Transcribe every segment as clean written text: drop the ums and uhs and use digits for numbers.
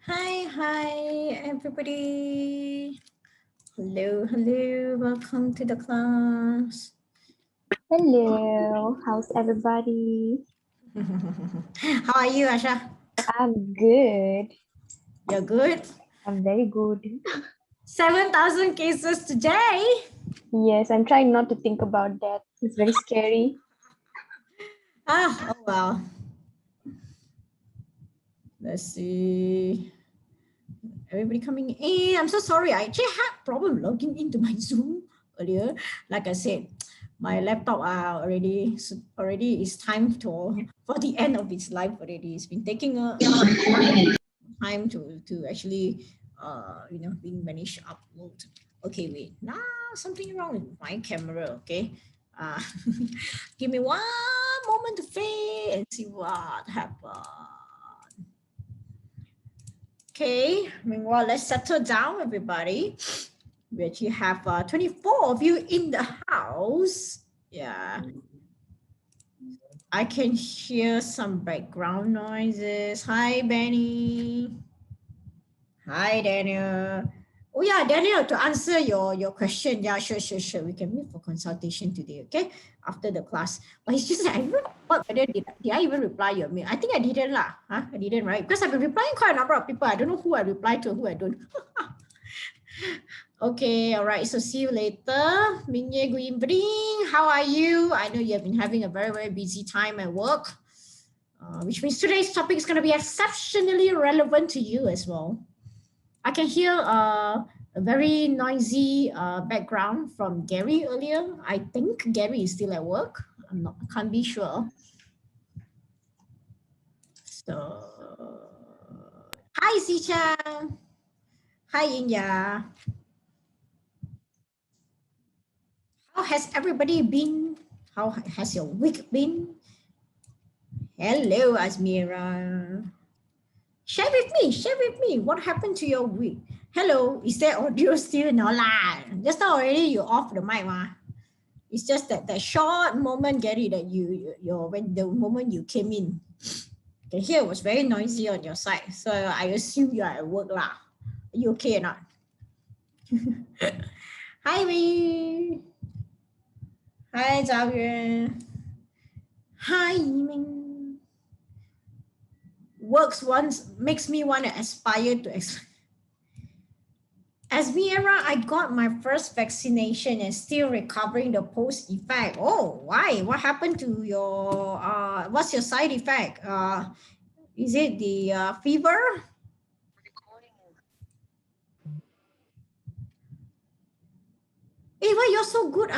Hi, everybody. Hello. Welcome to the class. Hello, how's everybody? How are you, Asha? I'm good. You're good? I'm very good. 7,000 cases today. Yes, I'm trying not to think about that. It's very scary. Oh well. Let's see. Everybody coming in. I'm so sorry. I actually had problem logging into my Zoom earlier. Like I said, my laptop already is time for the end of its life already. It's been taking a time to actually being managed to upload. Okay, wait. Now something wrong with my camera. Okay. Uh, give me one moment to fade and see what happened. Okay, meanwhile, let's settle down, everybody. We actually have 24 of you in the house. Yeah, I can hear some background noises. Hi, Benny. Hi, Daniel. Oh yeah, Daniel, to answer your question, yeah, sure. We can meet for consultation today, okay? After the class. But it's just that I don't know whether did I even reply your mail. I think I didn't lah. Huh? I didn't, right? Because I've been replying quite a number of people. I don't know who I reply to, who I don't. Okay, all right. So see you later. Mingye, good evening. How are you? I know you have been having a very busy time at work, which means today's topic is going to be exceptionally relevant to you as well. I can hear a very noisy background from Gary earlier. I think Gary is still at work. I can't be sure. So, hi, Zicha. Hi, Inya. How has everybody been? How has your week been? Hello, Asmira. Share with me. What happened to your week? Hello, is there audio still? No lah. Just now already you off the mic, ma. It's just that short moment, Gary, that when the moment you came in, the here was very noisy on your side. So I assume you are at work lah. Are you okay or not? Hi, Wei. Hi, Zhao Yuan. Hi, Yiming. Makes me want to aspire to As Miera, I got my first vaccination and still recovering the post effect. Oh, why? What happened to your what's your side effect? Is it the fever? Hey, why you're so good?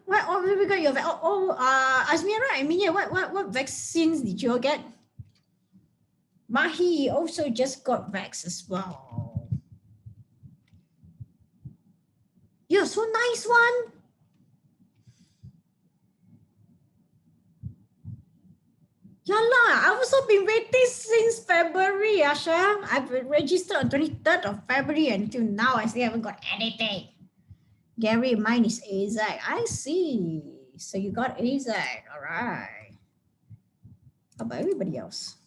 Why we got your Asmira, I mean, yeah, what vaccines did you get? Mahi also just got vax as well. You're so nice one. Yeah lah, I've also been waiting since February, Asha. I've been registered on 23rd of February until now. I still haven't got anything. Gary, mine is AZ. I see. So you got AZ. All right. How about everybody else?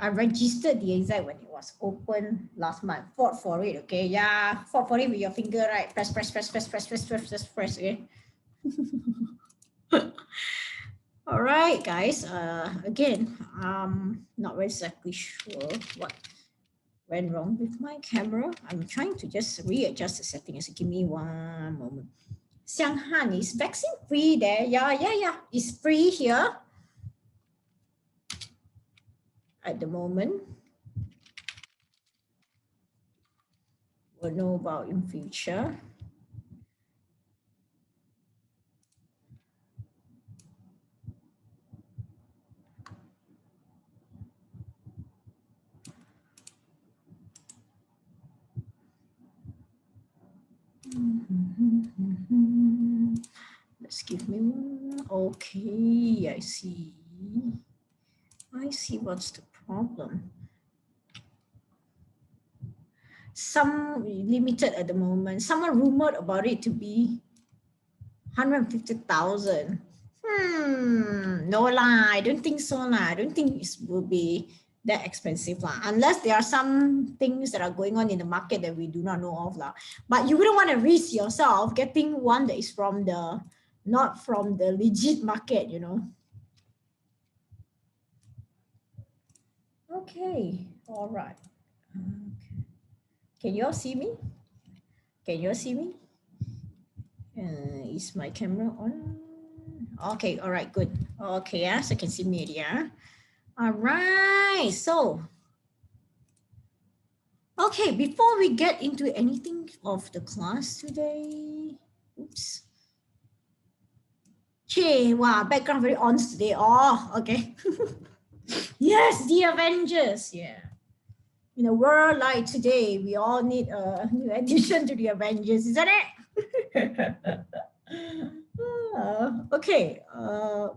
I registered the AZ when it was open last month. Fought for it, okay? Yeah, fought for it with your finger, right? Press, okay? All right, guys. Again, not very exactly sure what went wrong with my camera. I'm trying to just readjust the settings. Give me one moment. Xianghan is vaccine free there. Yeah. It's free here at the moment. We'll know about in future. Let's give me one. Okay, I see. What's the problem. Some limited at the moment. Someone rumored about it to be 150,000. No lah, I don't think so lah. I don't think it will be that expensive lah, unless there are some things that are going on in the market that we do not know of lah. But you wouldn't want to risk yourself getting one that is from the, not from the legit market, you know. Okay, all right. Okay. Can you all see me? Can you all see me? Is my camera on? Okay, all right, good. Okay, yeah, so you can see me, yeah. All right, so, okay, before we get into anything of the class today, oops. Che, wow, background very on today. Oh, okay. Yes, the Avengers, yeah. In a world like today, we all need a new addition to the Avengers, isn't it? Okay,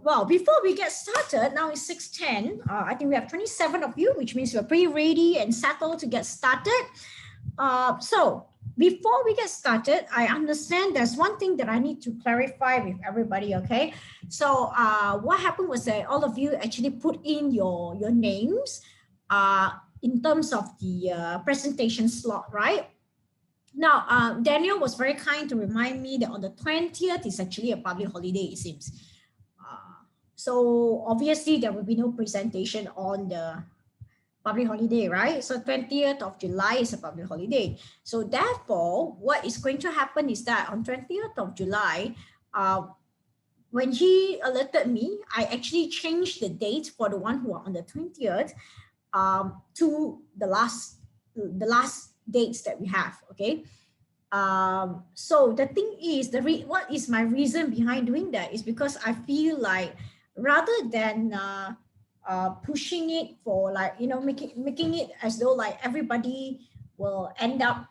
well, before we get started, now it's 6:10. I think we have 27 of you, which means we're pretty ready and settled to get started. So before we get started, I understand there's one thing that I need to clarify with everybody, okay? So what happened was that all of you actually put in your names in terms of the presentation slot, right? Now, Daniel was very kind to remind me that on the 20th is actually a public holiday, it seems. So obviously there will be no presentation on the public holiday, right? So 20th of July is a public holiday. So therefore, what is going to happen is that on 20th of July, when he alerted me, I actually changed the date for the one who are on the 20th to the last dates that we have, okay? So the thing is, what is my reason behind doing that is because I feel like rather than pushing it for like, you know, making it as though like everybody will end up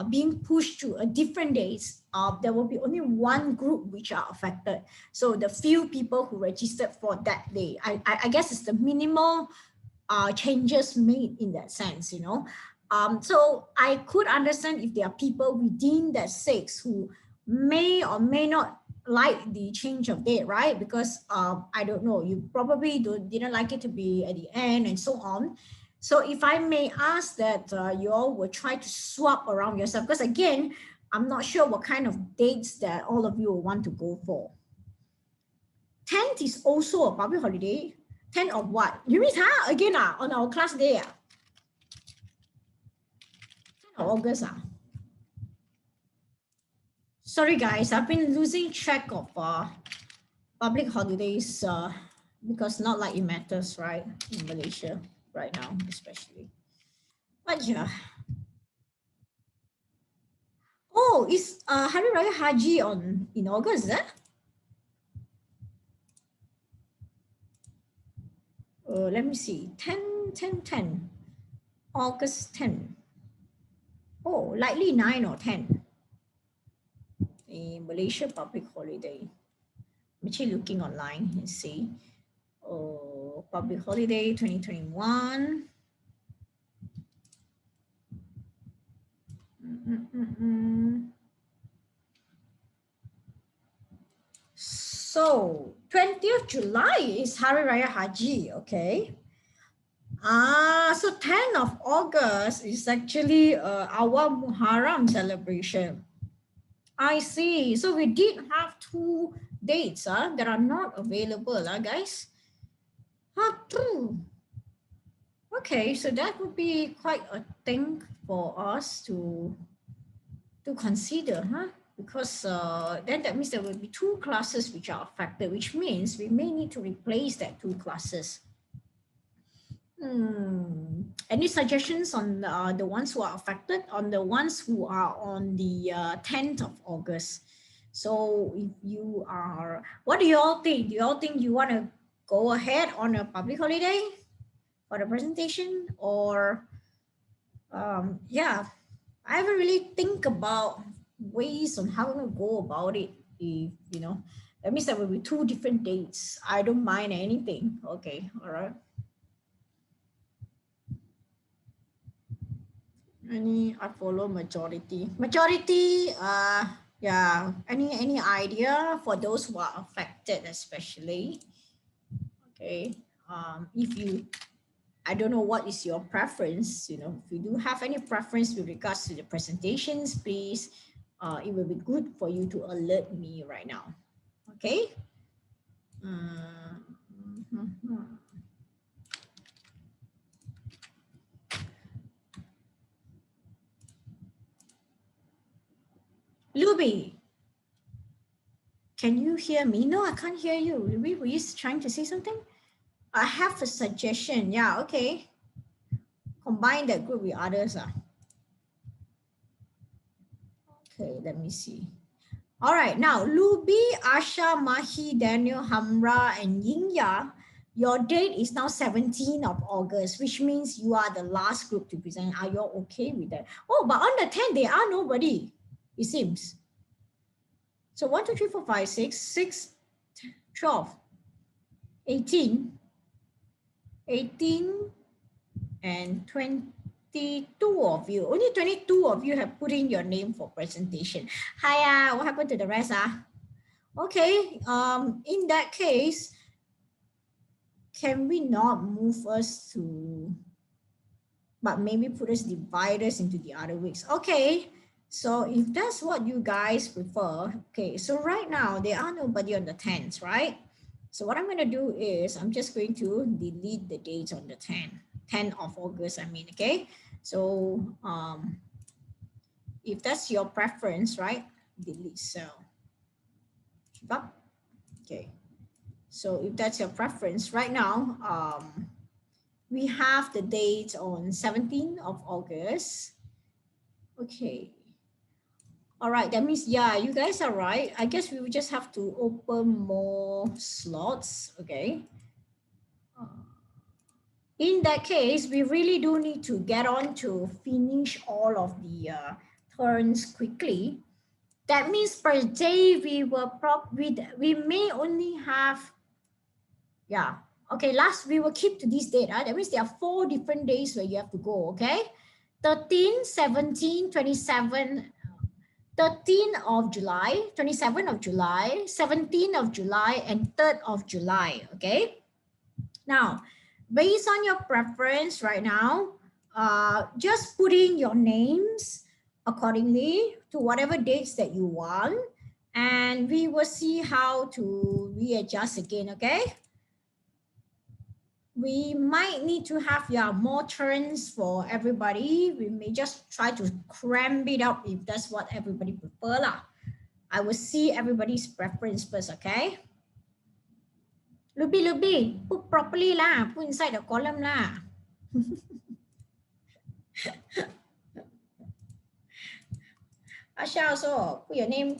being pushed to a different days, there will be only one group which are affected. So the few people who registered for that day, I guess it's the minimal changes made in that sense, you know. So I could understand if there are people within that 6 who may or may not like the change of date, right? Because I don't know, you probably didn't like it to be at the end and so on. So if I may ask that you all will try to swap around yourself, because again, I'm not sure what kind of dates that all of you will want to go for. 10th is also a public holiday. 10th of what? You mean again on our class day? 10th of August. Sorry guys, I've been losing track of public holidays because not like it matters, right? In Malaysia right now, especially. But yeah. Oh, is Hari Raya Haji in August, is that? Let me see. 10. August 10. Oh, likely 9 or 10. A Malaysia public holiday. I'm actually looking online and see. Oh, public holiday 2021. So 20th July is Hari Raya Haji, okay. So 10th of August is actually our Muharram celebration. I see. So we did have 2 dates that are not available, guys. True. Okay, so that would be quite a thing for us to consider, because then that means there will be 2 classes which are affected, which means we may need to replace that 2 classes. Any suggestions on the ones who are affected, on the ones who are on the 10th of August? So if you are, what do you all think? Do you all think you want to go ahead on a public holiday for the presentation, or yeah, I haven't really think about ways on how to go about it. If you know, that means there will be 2 different dates. I don't mind anything. Okay, all right. I follow majority. Yeah. Any idea for those who are affected, especially? Okay. If you I don't know what is your preference. You know, if you do have any preference with regards to the presentations, please, it will be good for you to alert me right now. Okay. Luby, can you hear me? No, I can't hear you. Luby, were you trying to say something? I have a suggestion. Yeah, okay. Combine that group with others. Okay, let me see. All right, now Luby, Asha, Mahi, Daniel, Hamra, and Yingya, your date is now 17th of August, which means you are the last group to present. Are you okay with that? Oh, but on the 10th, there are nobody, it seems. So 1, 2, 3, 4, 5, 6, 6, 12, 18, 18, and 22 of you. Only 22 of you have put in your name for presentation. Hi, what happened to the rest? Okay, in that case, can we not move us to, but maybe put us, divide us into the other weeks? Okay, so if that's what you guys prefer, okay, so right now there are nobody on the 10th, right? So what I'm going to do is I'm just going to delete the dates on the 10th of August, I mean, okay? So if that's your preference, right? Delete cell. Okay. So if that's your preference right now, we have the date on 17th of August. Okay. All right, that means, yeah, you guys are right. I guess we will just have to open more slots, okay? In that case, we really do need to get on to finish all of the turns quickly. That means per day, we may only have, yeah, okay, we will keep to this date. That means there are 4 different days where you have to go, okay? 13, 17, 27, 13th of July, 27th of July, 17th of July, and 3rd of July, okay? Now, based on your preference right now, just put in your names accordingly to whatever dates that you want, and we will see how to readjust again, okay? We might need to have more turns for everybody. We may just try to cram it up if that's what everybody prefer lah. I will see everybody's preference first, okay? Luby, put properly lah. Put inside the column lah. Asha also put your name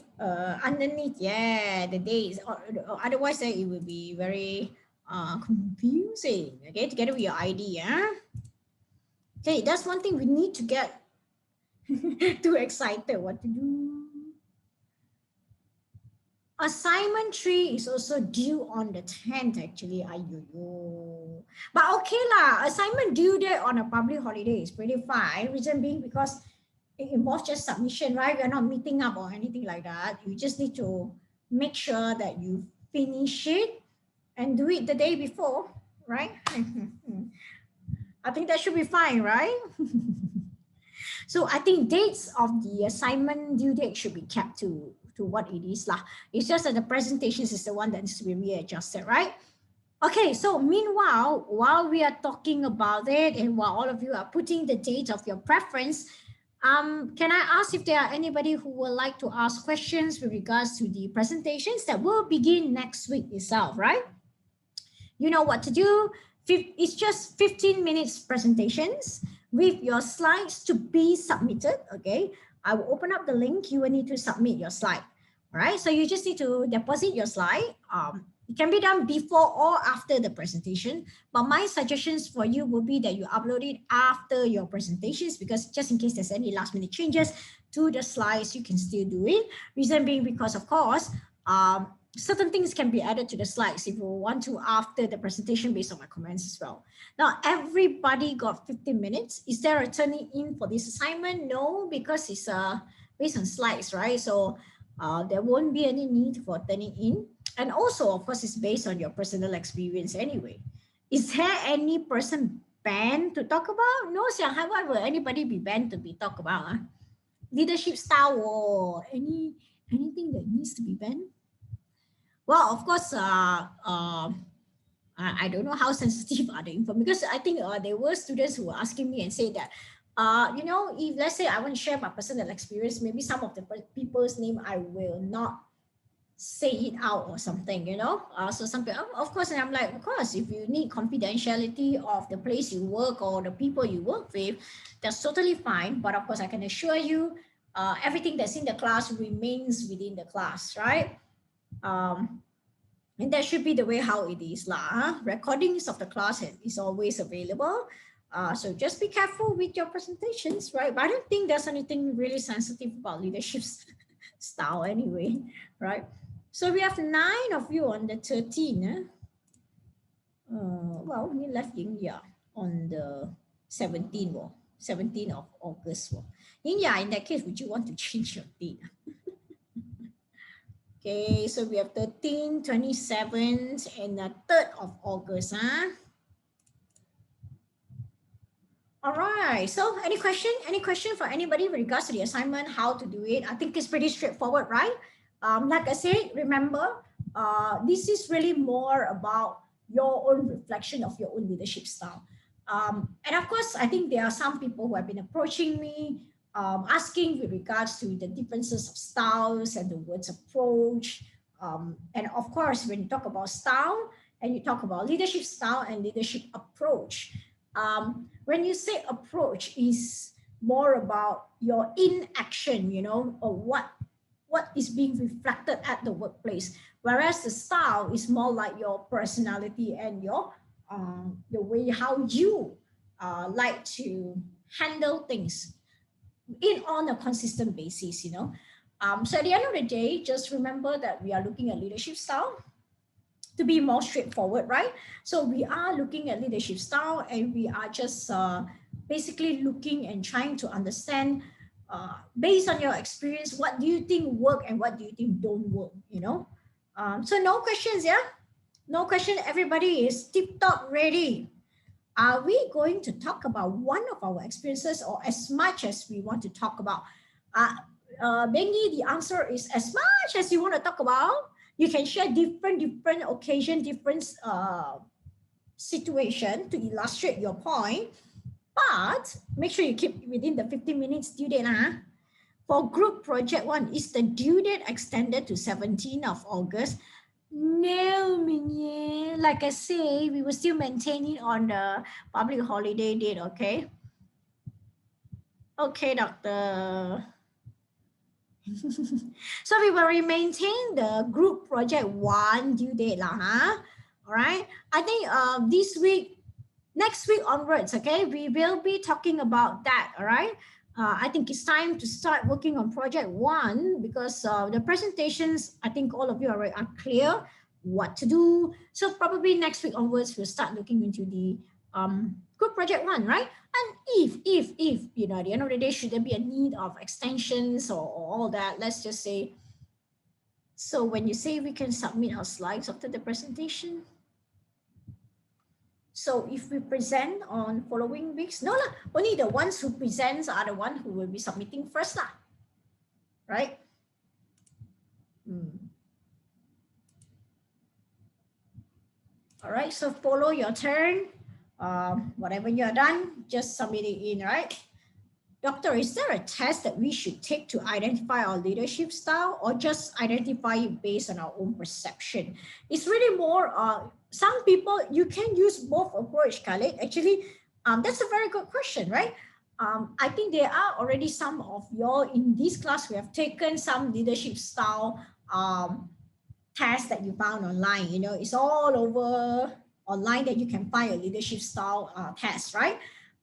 underneath, yeah, the days. Or otherwise, it will be very confusing. Okay, together with your ID, yeah. Okay, that's one thing we need to get too excited. What to do? Assignment 3 is also due on the 10th, actually. But okay lah, assignment due date on a public holiday is pretty fine. Reason being because it involves just submission, right? We're not meeting up or anything like that. You just need to make sure that you finish it and do it the day before, right? I think that should be fine, right? So I think dates of the assignment due date should be kept to what it is lah. It's just that the presentations is the one that needs to be readjusted, right? Okay, so meanwhile, while we are talking about it and while all of you are putting the date of your preference, can I ask if there are anybody who would like to ask questions with regards to the presentations that will begin next week itself, right? You know what to do. It's just 15 minutes presentations with your slides to be submitted, okay? I will open up the link. You will need to submit your slide, all right? So you just need to deposit your slide. It can be done before or after the presentation, but my suggestions for you will be that you upload it after your presentations, because just in case there's any last minute changes to the slides, you can still do it. Reason being because, of course, certain things can be added to the slides if you want to after the presentation based on my comments as well. Now, everybody got 15 minutes. Is there a turning in for this assignment? No, because it's based on slides, right? So there won't be any need for turning in. And also, of course, it's based on your personal experience anyway. Is there any person banned to talk about? No, why will anybody be banned to be talked about? Leadership style or anything that needs to be banned? Well, of course, I don't know how sensitive are the info, because I think there were students who were asking me and say that, if let's say I want to share my personal experience, maybe some of the people's name I will not say it out or something, so some people, of course, and I'm like, of course, if you need confidentiality of the place you work or the people you work with, that's totally fine. But of course, I can assure you, everything that's in the class remains within the class, right? And that should be the way how it is lah. Recordings of the class is always available. So just be careful with your presentations, right? But I don't think there's anything really sensitive about leadership style anyway, right? So we have 9 of you on the 13th. Well, we left Yingya on the 17th of August. Yingya, in that case, would you want to change your date? Okay, so we have 13th, 27th, and the 3rd of August. All right, so any question? Any question for anybody with regards to the assignment, how to do it? I think it's pretty straightforward, right? Like I said, remember, this is really more about your own reflection of your own leadership style. And of course, I think there are some people who have been approaching me, asking with regards to the differences of styles and the words approach. And of course, when you talk about style and you talk about leadership style and leadership approach, when you say approach is more about your inaction, or what is being reflected at the workplace, whereas the style is more like your personality and your the way how you like to handle things on a consistent basis, so at the end of the day, just remember that we are looking at leadership style to be more straightforward, right? So we are looking at leadership style, and we are just basically looking and trying to understand, based on your experience, what do you think work and what do you think don't work, so no questions, yeah? No question, everybody is tip-top ready. Are we going to talk about one of our experiences, or as much as we want to talk about? Bengi, the answer is as much as you want to talk about. You can share different occasion, different situation to illustrate your point, but make sure you keep within the 15 minutes due date. For group project 1, is the due date extended to 17th of August? No, Minye. Like I say, we will still maintain it on the public holiday date, okay? Okay, doctor. So we will maintain the group project 1 due date lah, all right? I think this week, next week onwards, okay, we will be talking about that, all right? I think it's time to start working on project 1, because the presentations, I think all of you are clear what to do. So probably next week onwards, we'll start looking into the group project 1, right? And if at the end of the day, should there be a need of extensions or all that, let's just say, so when you say we can submit our slides after the presentation, so if we present on following weeks, no lah, only the ones who presents are the one who will be submitting first lah, right? All right, so follow your turn. Whatever you are done, just submit it in, right? Doctor, is there a test that we should take to identify our leadership style, or just identify it based on our own perception? It's really more, some people, you can use both approach, Khalid. Actually, that's a very good question, right? I think there are already some of you in this class who have taken some leadership style tests that you found online. It's all over online that you can find a leadership style test, right?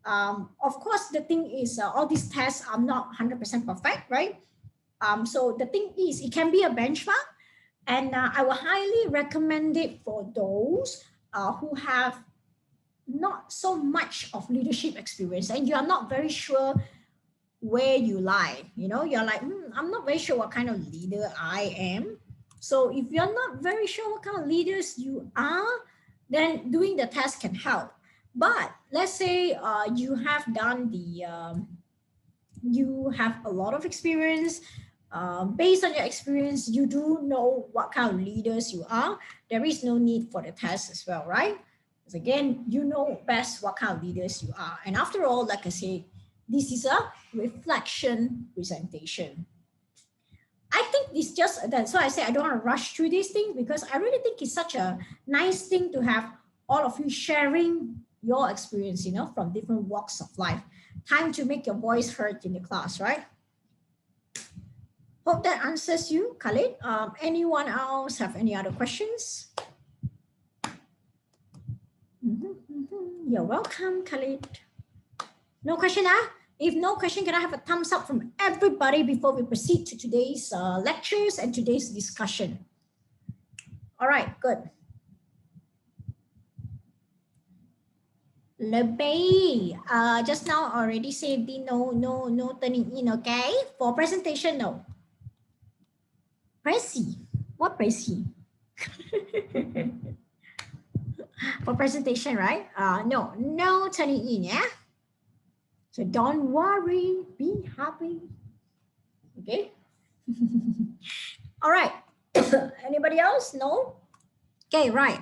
Of course, the thing is, all these tests are not 100% perfect, right? So the thing is, it can be a benchmark, and I will highly recommend it for those who have not so much of leadership experience, and you are not very sure where you lie. You're like, I'm not very sure what kind of leader I am. So if you're not very sure what kind of leaders you are, then doing the test can help. But let's say you have done the, you have a lot of experience. Based on your experience, you do know what kind of leaders you are. There is no need for the test as well, right? Because again, you know best what kind of leaders you are. And after all, like I say, this is a reflection presentation. I think it's just that. So I say I don't want to rush through these things because I really think it's such a nice thing to have all of you sharing your experience, you know, from different walks of life. Time to make your voice heard in the class, right? Hope that answers you, Khalid. Anyone else have any other questions? You're welcome, Khalid. No question, If no question, can I have a thumbs up from everybody before we proceed to today's lectures and today's discussion? All right, good. Lebay, just now already said the no turning in, okay? For presentation, no. Pressy, what pressy? For presentation, right? No turning in, yeah? So don't worry, be happy. Okay. All right. Anybody else? No? Okay, right.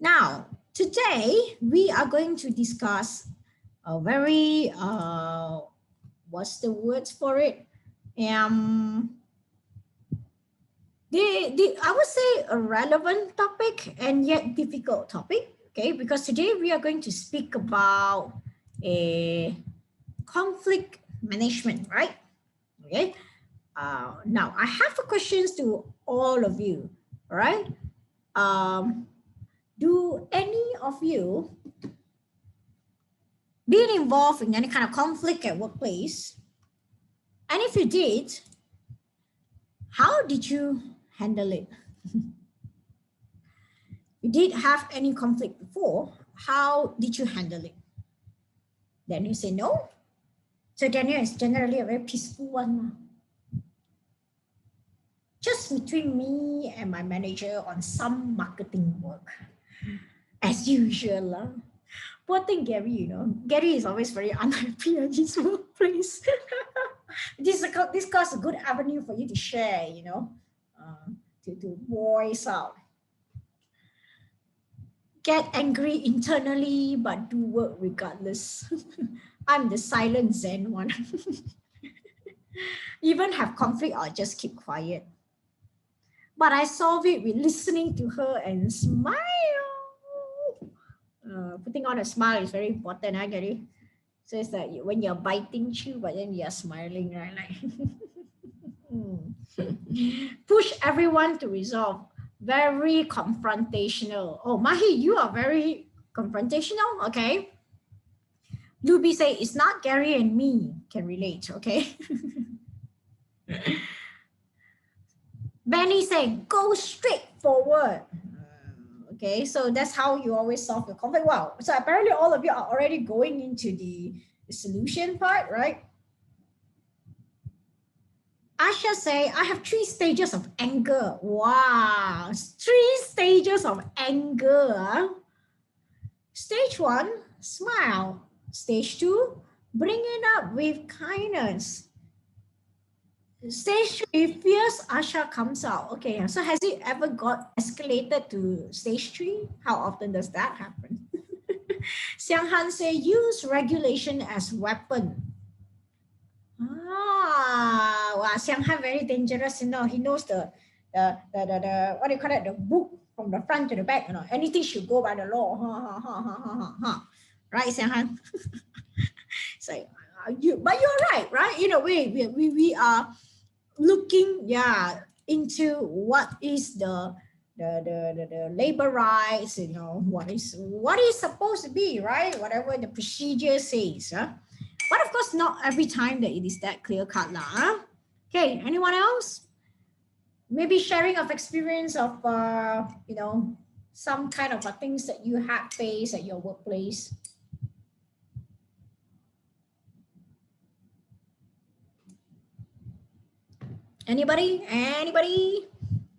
Now, today we are going to discuss a very, what's the words for it? I would say a relevant topic and yet difficult topic. Okay, because today we are going to speak about a conflict management, right? Okay. Now I have questions to all of you. All right. Do any of you been involved in any kind of conflict at workplace? And if you did, how did you handle it? You did have any conflict before? How did you handle it? Then you say no. So Daniel is generally a very peaceful one. Just between me and my manager on some marketing work. As usual. Poor thing Gary, you know. Gary is always very unhappy at his workplace. This is a good avenue for you to share, you know, to voice out. Get angry internally, but do work regardless. I'm the silent Zen one. Even have conflict, I'll just keep quiet. But I solve it with listening to her and smile. Putting on a smile is very important, I get it. So it's like when you're biting chew, but then you're smiling, right? Like push everyone to resolve. Very confrontational. Oh, Mahi, you are very confrontational. Okay. Luby say it's not Gary and me can relate. Okay. Benny say go straight forward. Okay, so that's how you always solve the conflict. Wow. So apparently all of you are already going into the solution part, right? Asha say, I have 3 stages of anger. Wow, 3 stages of anger. Stage 1, smile. Stage 2, bring it up with kindness. Stage 3, fierce Asha comes out. Okay, so has it ever got escalated to stage 3? How often does that happen? Xiang Han say, use regulation as weapon. Wow, Xiang Han very dangerous, you know. He knows the what do you call it, the book from the front to the back, you know. Anything should go by the law. Right, Xiang Han? So but you're right? In a way, we are looking, into what is the labor rights, you know, what is supposed to be, right? Whatever the procedure says. But of course, not every time that it is that clear cut. Okay, anyone else? Maybe sharing of experience of, you know, some kind of things that you had faced at your workplace. Anybody?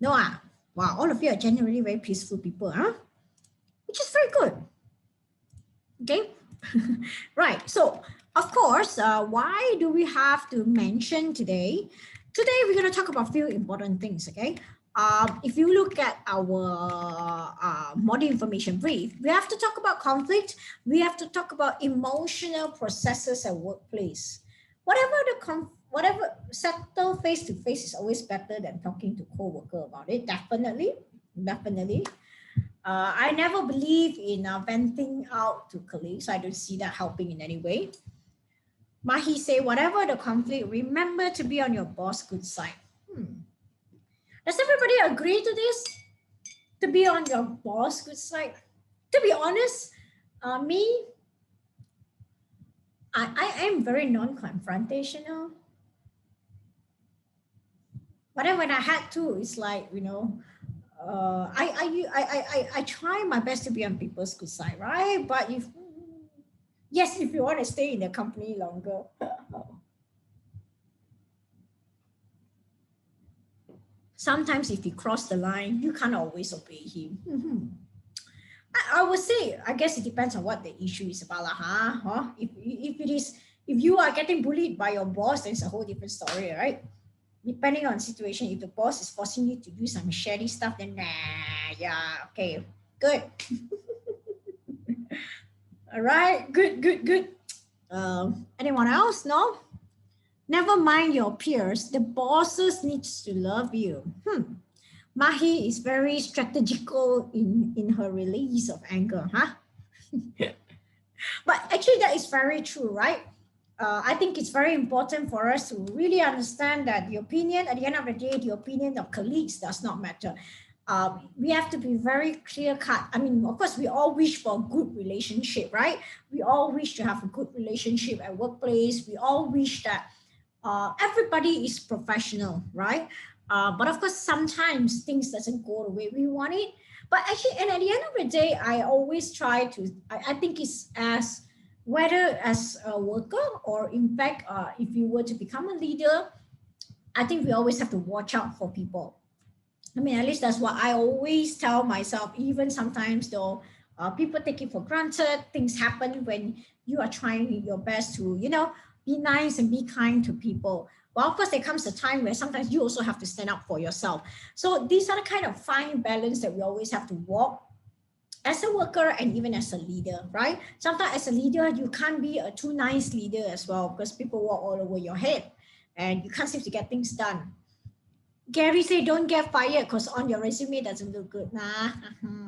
No, wow, all of you are generally very peaceful people, which is very good. Okay. Right. So, of course, why do we have to mention today? Today, we're going to talk about a few important things. Okay. If you look at our model information brief, we have to talk about conflict. We have to talk about emotional processes at workplace. Whatever settle face to face is always better than talking to co-worker about it. Definitely, definitely. I never believe in venting out to colleagues. I don't see that helping in any way. Mahi say, whatever the conflict, remember to be on your boss' good side. Does everybody agree to this? To be on your boss' good side? To be honest, me, I am very non-confrontational. But then when I had to, it's like, I try my best to be on people's good side, right? But if you want to stay in the company longer. Sometimes if he cross the line, you can't always obey him. I would say, I guess it depends on what the issue is about. If you are getting bullied by your boss, then it's a whole different story, right? Depending on situation, if the boss is forcing you to do some shady stuff, then okay, good. All right, good. Anyone else? No? Never mind your peers. The bosses needs to love you. Mahi is very strategical in her release of anger, huh? But actually, that is very true, right? I think it's very important for us to really understand that the opinion, at the end of the day, the opinion of colleagues does not matter. We have to be very clear cut. I mean, of course, we all wish for a good relationship, right? We all wish to have a good relationship at workplace. We all wish that everybody is professional, right? But of course, sometimes things doesn't go the way we want it. But actually, and at the end of the day, I always try to, I think it's as, whether as a worker or in fact, if you were to become a leader, I think we always have to watch out for people. I mean, at least that's what I always tell myself, even sometimes though people take it for granted, things happen when you are trying your best to, be nice and be kind to people. Well, of course, there comes a time where sometimes you also have to stand up for yourself. So these are the kind of fine balance that we always have to walk as a worker and even as a leader, right? Sometimes as a leader, you can't be a too nice leader as well because people walk all over your head and you can't seem to get things done. Gary say, don't get fired because on your resume doesn't look good. Nah,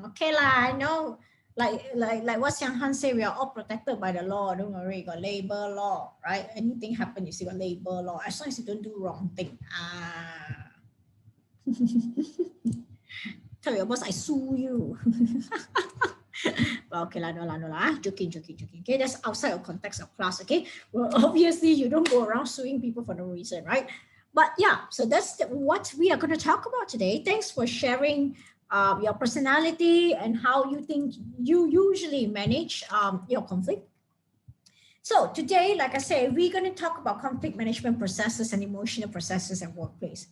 okay lah, I know. Like what Xiang Han say, we are all protected by the law. Don't worry, you got labor law, right? Anything happen, you see got labor law. As long as you don't do wrong thing. Tell your boss, I sue you. Well, okay lah, no lah. Joking. Okay, that's outside of context of class. Okay, well, obviously you don't go around suing people for no reason, right? But yeah, so that's what we are going to talk about today. Thanks for sharing your personality and how you think you usually manage your conflict. So today, like I said, we're going to talk about conflict management processes and emotional processes at workplace.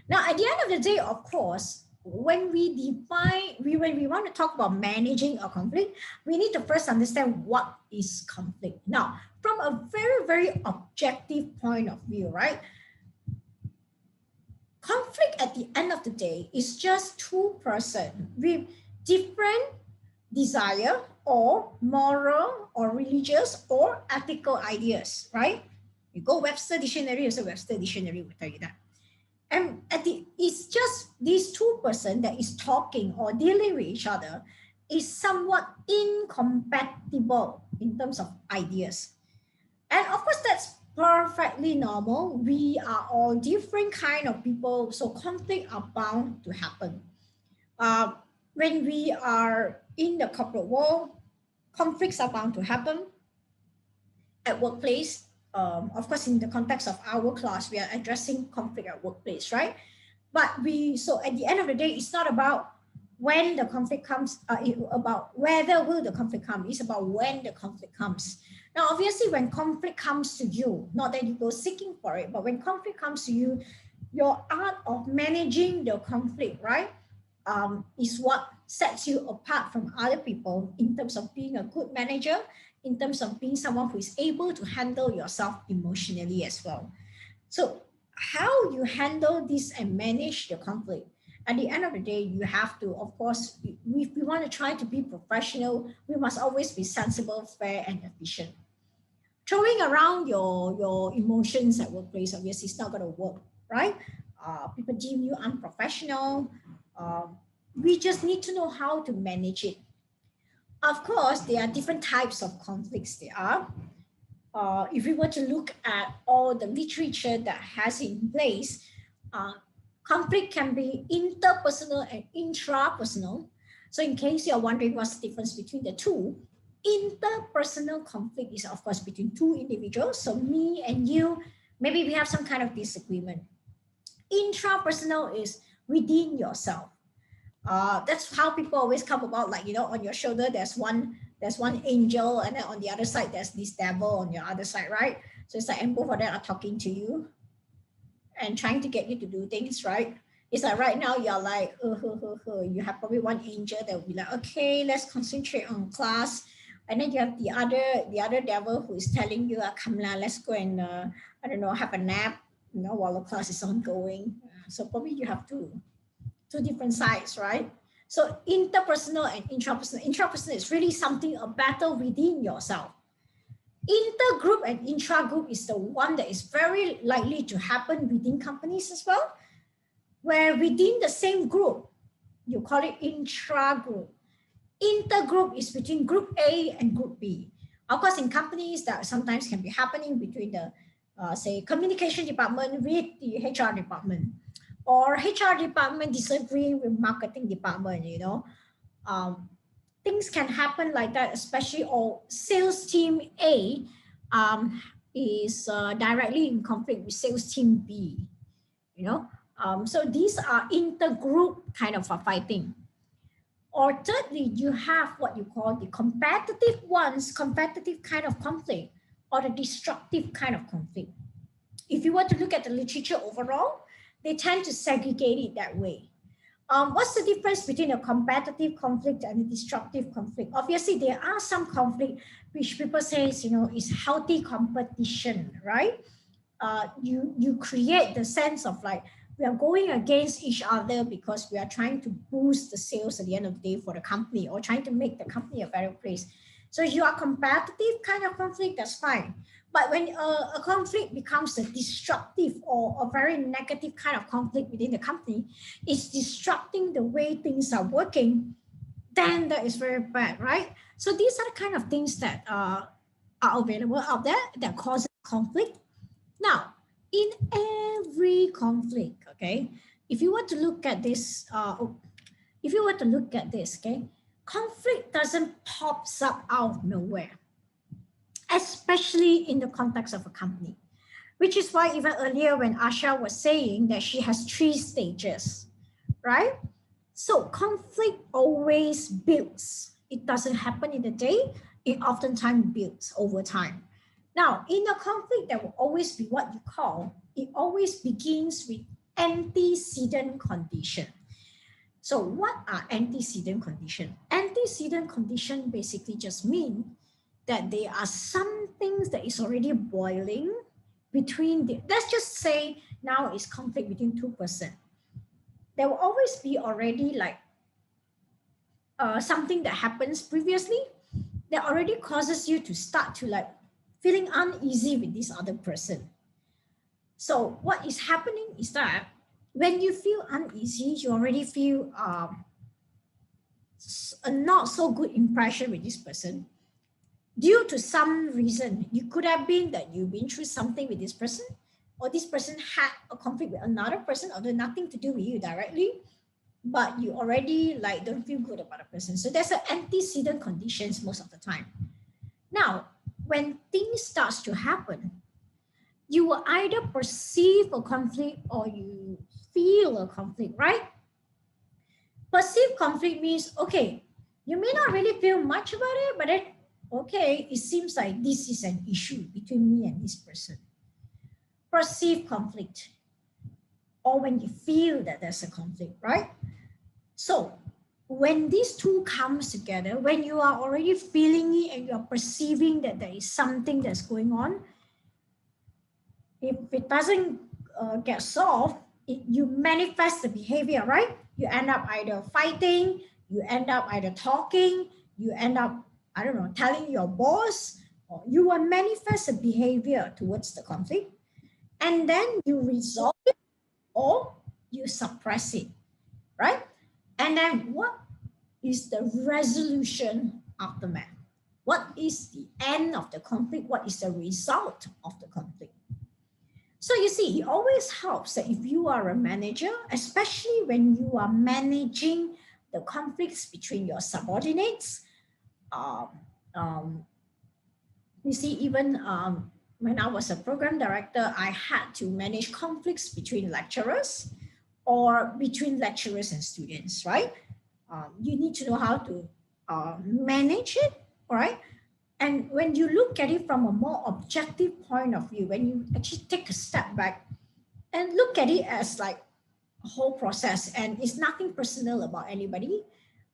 Now, at the end of the day, of course, when we want to talk about managing a conflict, we need to first understand what is conflict. Now, from a very, very objective point of view, right? Conflict at the end of the day is just two persons with different desire or moral or religious or ethical ideas, right? You go Webster Dictionary, also Webster Dictionary will tell you that. And it's just these two persons that is talking or dealing with each other is somewhat incompatible in terms of ideas. And of course, that's perfectly normal. We are all different kind of people, so conflict are bound to happen. When we are in the corporate world, conflicts are bound to happen. At workplace, of course, in the context of our class, we are addressing conflict at workplace, right? But so at the end of the day, it's not about when the conflict comes, about whether will the conflict come. It's about when the conflict comes. Now, obviously, when conflict comes to you, not that you go seeking for it, but when conflict comes to you, your art of managing the conflict, right, is what sets you apart from other people in terms of being a good manager in terms of being someone who is able to handle yourself emotionally as well. So how you handle this and manage the conflict, at the end of the day, you have to, of course, if we want to try to be professional, we must always be sensible, fair, and efficient. Throwing around your emotions at workplace, obviously, it's not going to work, right? People deem you unprofessional. We just need to know how to manage it. Of course, there are different types of conflicts there are. If we were to look at all the literature that has in place, conflict can be interpersonal and intrapersonal. So in case you're wondering what's the difference between the two, interpersonal conflict is of course between two individuals. So me and you, maybe we have some kind of disagreement. Intrapersonal is within yourself. That's how people always come about, like, you know, on your shoulder there's one angel, and then on the other side there's this devil on your other side, right? So it's like, and both of them are talking to you and trying to get you to do things, right? It's like right now you're like, you have probably one angel that will be like, okay, let's concentrate on class. And then you have the other devil who is telling you, come lah, let's go and I don't know, have a nap, you know, while the class is ongoing. So probably you have two different sides, right? So interpersonal and intrapersonal. Intrapersonal is really something, a battle within yourself. Intergroup and intragroup is the one that is very likely to happen within companies as well, where within the same group, you call it intragroup. Intergroup is between group A and group B. Of course, in companies that sometimes can be happening between the, say, communication department with the HR department, or HR department disagreeing with marketing department, you know. Things can happen like that, especially, or sales team A is directly in conflict with sales team B, you know. So these are intergroup kind of a fighting. Or thirdly, you have what you call the competitive ones, competitive kind of conflict, or the destructive kind of conflict. If you were to look at the literature overall, they tend to segregate it that way. What's the difference between a competitive conflict and a destructive conflict? Obviously, there are some conflict which people say, you know, is healthy competition, right? You create the sense of like, we are going against each other because we are trying to boost the sales at the end of the day for the company, or trying to make the company a better place. So if you are competitive kind of conflict, that's fine. But when a conflict becomes a destructive or a very negative kind of conflict within the company, it's disrupting the way things are working, then that is very bad, right? So these are the kind of things that are available out there that causes conflict. Now, in every conflict, okay, if you were to look at this, okay, conflict doesn't pop up out of nowhere, especially in the context of a company, which is why even earlier when Asha was saying that she has 3 stages, right? So conflict always builds. It doesn't happen in a day. It oftentimes builds over time. Now, in a conflict, there will always be what you call, it always begins with antecedent condition. So what are antecedent condition? Antecedent condition basically just mean that there are some things that is already boiling between the, let's just say now it's conflict between 2 persons. There will always be already like something that happens previously that already causes you to start to like feeling uneasy with this other person. So what is happening is that when you feel uneasy, you already feel a not so good impression with this person. Due to some reason, it could have been that you've been through something with this person, or this person had a conflict with another person, although nothing to do with you directly, but you already like don't feel good about a person. So there's an antecedent conditions most of the time. Now, when things starts to happen, you will either perceive a conflict or you feel a conflict, right? Perceived conflict means, okay, you may not really feel much about it, but then, okay, it seems like this is an issue between me and this person. Perceived conflict, or when you feel that there's a conflict, right? So when these two comes together, when you are already feeling it and you're perceiving that there is something that's going on, if it doesn't get solved, you manifest the behavior, right? You end up either fighting, you end up either talking, you end up, I don't know, telling your boss, or you will manifest a behavior towards the conflict, and then you resolve it or you suppress it, right? And then what is the resolution aftermath? What is the end of the conflict? What is the result of the conflict? So you see, it always helps that if you are a manager, especially when you are managing the conflicts between your subordinates, um, um, you see, even when I was a program director, I had to manage conflicts between lecturers or between lecturers and students, right? You need to know how to manage it, all right? And when you look at it from a more objective point of view, when you actually take a step back and look at it as like a whole process, and it's nothing personal about anybody,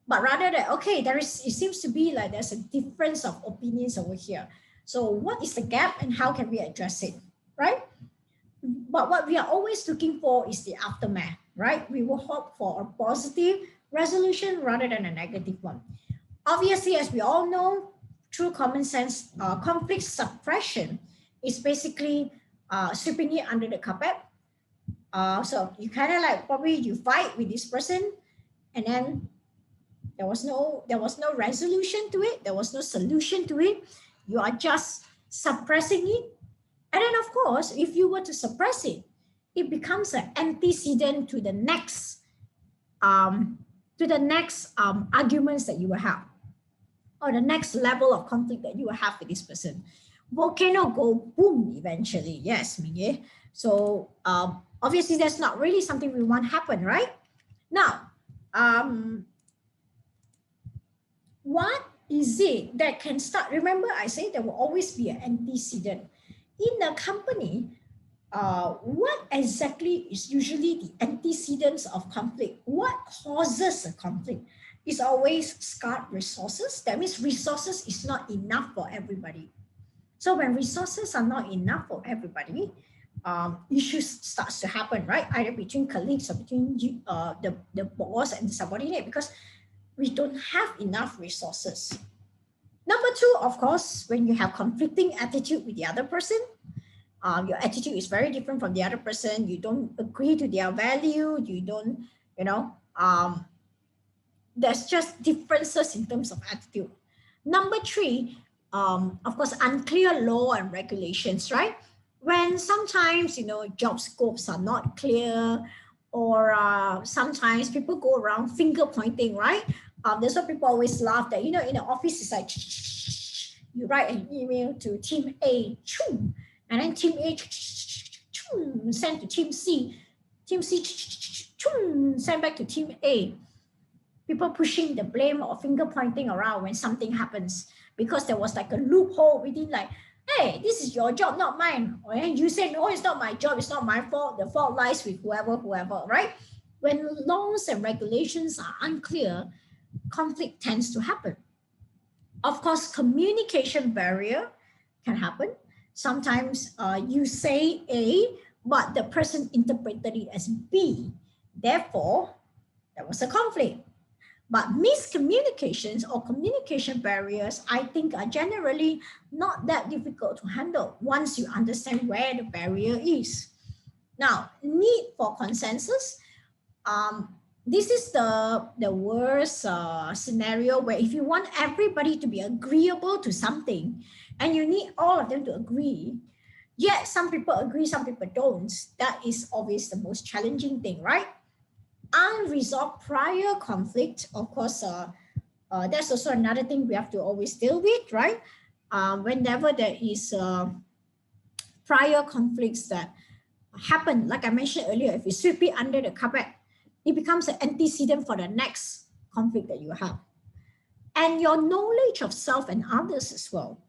but rather that, okay, it seems to be like there's a difference of opinions over here. So what is the gap and how can we address it, right? But what we are always looking for is the aftermath, right? We will hope for a positive resolution rather than a negative one. Obviously, as we all know, through common sense, conflict suppression is basically sweeping it under the carpet. So you kind of like probably you fight with this person, and then there was no resolution to it. There was no solution to it. You are just suppressing it, and then of course, if you were to suppress it, it becomes an antecedent to the next arguments that you will have, or the next level of conflict that you will have with this person. Volcano go boom eventually. Yes, Mingye. So obviously that's not really something we want happen, right? Now, what is it that can start? Remember, I say there will always be an antecedent. In a company, what exactly is usually the antecedents of conflict? What causes a conflict? It's always scarce resources. That means resources is not enough for everybody. So when resources are not enough for everybody, issues starts to happen, right? Either between colleagues or between the boss and the subordinate, because we don't have enough resources. Number two, of course, when you have conflicting attitude with the other person, your attitude is very different from the other person. You don't agree to their value. You don't, there's just differences in terms of attitude. Number three, of course, unclear law and regulations, right? When sometimes, job scopes are not clear, or sometimes people go around finger pointing, right? That's why people always laugh that, in the office, it's like, you write an email to team A, and then team A send to team C, team C send back to team A. People pushing the blame or finger pointing around when something happens, because there was like a loophole within, like, hey, this is your job, not mine. And you say, no, it's not my job, it's not my fault. The fault lies with whoever, right? When laws and regulations are unclear, conflict tends to happen. Of course, communication barrier can happen. Sometimes you say A, but the person interpreted it as B. Therefore, there was a conflict. But miscommunications or communication barriers, I think, are generally not that difficult to handle once you understand where the barrier is. Now, need for consensus. This is the worst scenario, where if you want everybody to be agreeable to something and you need all of them to agree, yet some people agree, some people don't, that is always the most challenging thing, right? Unresolved prior conflict, of course, that's also another thing we have to always deal with, right? Whenever there is prior conflicts that happen, like I mentioned earlier, if you sweep it under the carpet, it becomes an antecedent for the next conflict that you have. And your knowledge of self and others as well.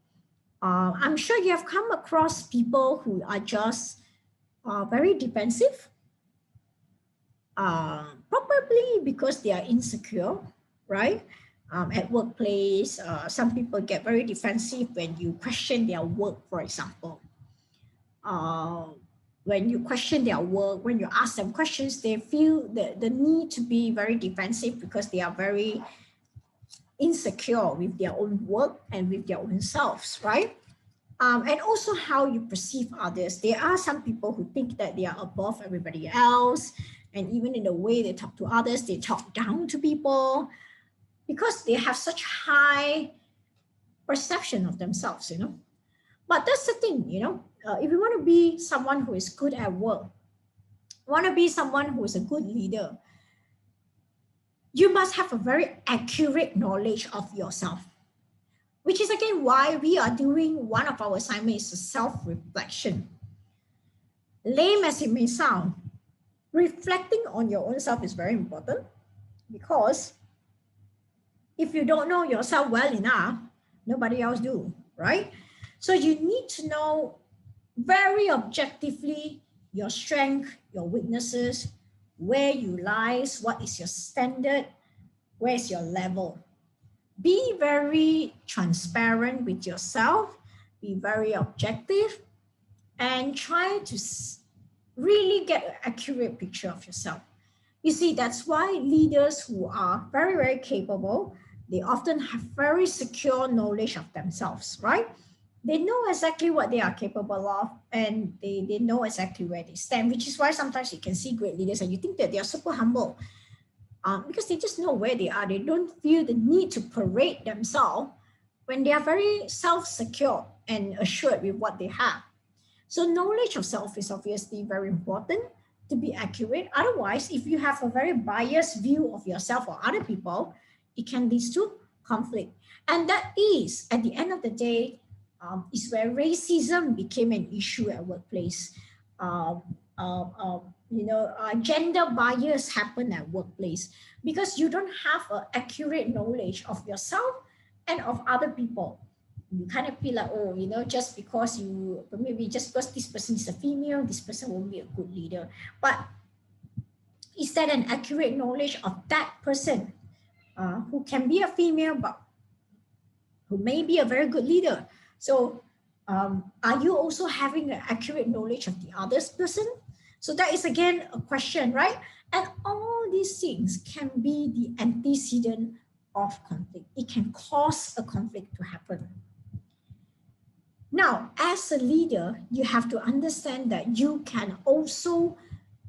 I'm sure you have come across people who are just very defensive, probably because they are insecure, right? At workplace, some people get very defensive when you question their work, for example. When you question their work, when you ask them questions, they feel the need to be very defensive because they are very insecure with their own work and with their own selves, right? And also how you perceive others. There are some people who think that they are above everybody else, and even in the way they talk to others, they talk down to people because they have such high perception of themselves, But that's the thing, if you want to be someone who is good at work, want to be someone who is a good leader, you must have a very accurate knowledge of yourself, which is again why we are doing one of our assignments is self-reflection. Lame as it may sound, reflecting on your own self is very important because if you don't know yourself well enough, nobody else do, right? So you need to know very objectively your strength, your weaknesses, where you lies, what is your standard, where is your level. Be very transparent with yourself, be very objective, and try to really get an accurate picture of yourself. You see, that's why leaders who are very, very capable, they often have very secure knowledge of themselves, right? They know exactly what they are capable of and they know exactly where they stand, which is why sometimes you can see great leaders and you think that they are super humble because they just know where they are. They don't feel the need to parade themselves when they are very self-secure and assured with what they have. So knowledge of self is obviously very important to be accurate. Otherwise, if you have a very biased view of yourself or other people, it can lead to conflict. And that is, at the end of the day, is where racism became an issue at workplace. Gender bias happen at workplace because you don't have an accurate knowledge of yourself and of other people. You kind of feel like, oh, just because this person is a female, this person won't be a good leader. But is that an accurate knowledge of that person who can be a female, but who may be a very good leader? So are you also having an accurate knowledge of the other person? So that is again a question, right? And all these things can be the antecedent of conflict. It can cause a conflict to happen. Now, as a leader, you have to understand that you can also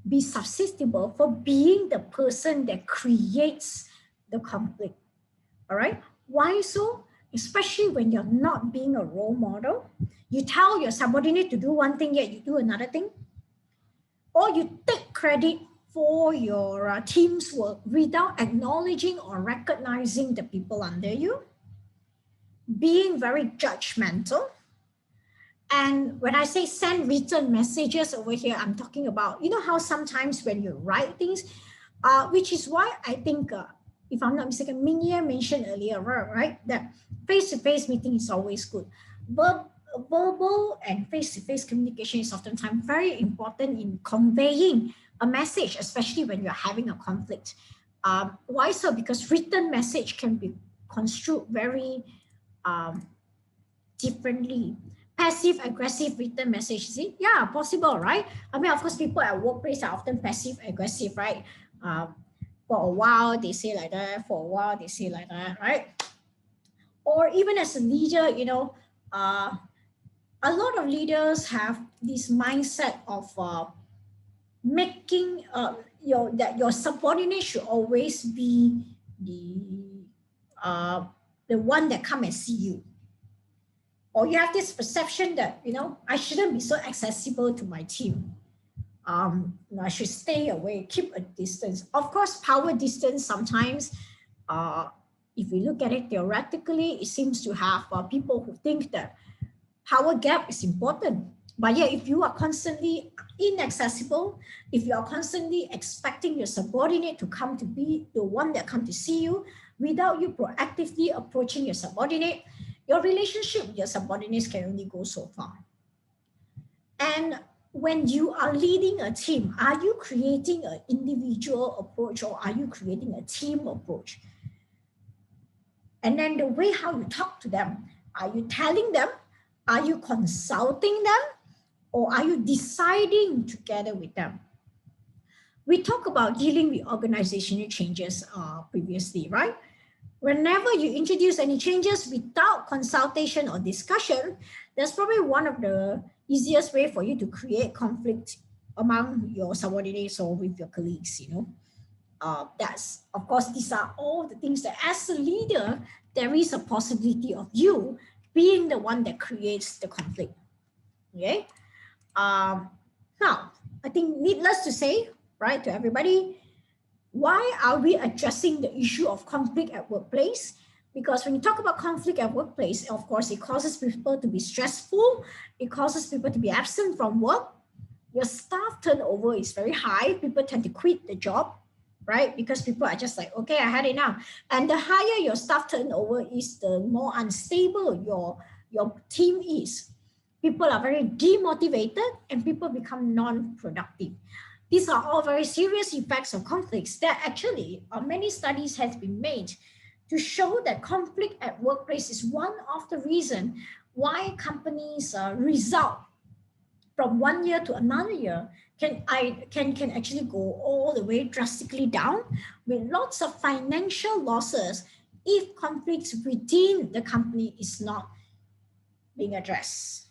be susceptible for being the person that creates the conflict. All right? Why so? Especially when you're not being a role model. You tell your subordinate to do one thing, yet you do another thing. Or you take credit for your team's work without acknowledging or recognizing the people under you. Being very judgmental. And when I say send written messages over here, I'm talking about, how sometimes when you write things, which is why I think, if I'm not mistaken, Mingye mentioned earlier, right, that face-to-face meeting is always good. Verbal and face-to-face communication is oftentimes very important in conveying a message, especially when you're having a conflict. Why so? Because written message can be construed very differently. Passive aggressive written message, see? Yeah, possible, right? I mean, of course, people at workplace are often passive aggressive, right? For a while, they say like that. For a while, they say like that, right? Or even as a leader, a lot of leaders have this mindset of making that your subordinate should always be the one that come and see you. Or you have this perception that, I shouldn't be so accessible to my team. I should stay away, keep a distance. Of course, power distance sometimes, if you look at it theoretically, it seems to have people who think that power gap is important. But yeah, if you are constantly inaccessible, if you are constantly expecting your subordinate to come to be the one that come to see you without you proactively approaching your subordinate, your relationship with your subordinates can only go so far. And when you are leading a team, are you creating an individual approach or are you creating a team approach? And then the way how you talk to them, are you telling them? Are you consulting them? Or are you deciding together with them? We talked about dealing with organizational changes previously, right? Whenever you introduce any changes without consultation or discussion, that's probably one of the easiest way for you to create conflict among your subordinates or with your colleagues, that's, of course, these are all the things that as a leader, there is a possibility of you being the one that creates the conflict. Okay. Now, I think needless to say, right, to everybody, why are we addressing the issue of conflict at workplace? Because when you talk about conflict at workplace, of course, it causes people to be stressful. It causes people to be absent from work. Your staff turnover is very high. People tend to quit the job, right? Because people are just like, okay, I had enough. And the higher your staff turnover is, the more unstable your team is. People are very demotivated and people become non-productive. These are all very serious effects of conflicts that actually many studies have been made to show that conflict at workplace is one of the reasons why companies result from one year to another year can actually go all the way drastically down with lots of financial losses if conflicts within the company is not being addressed.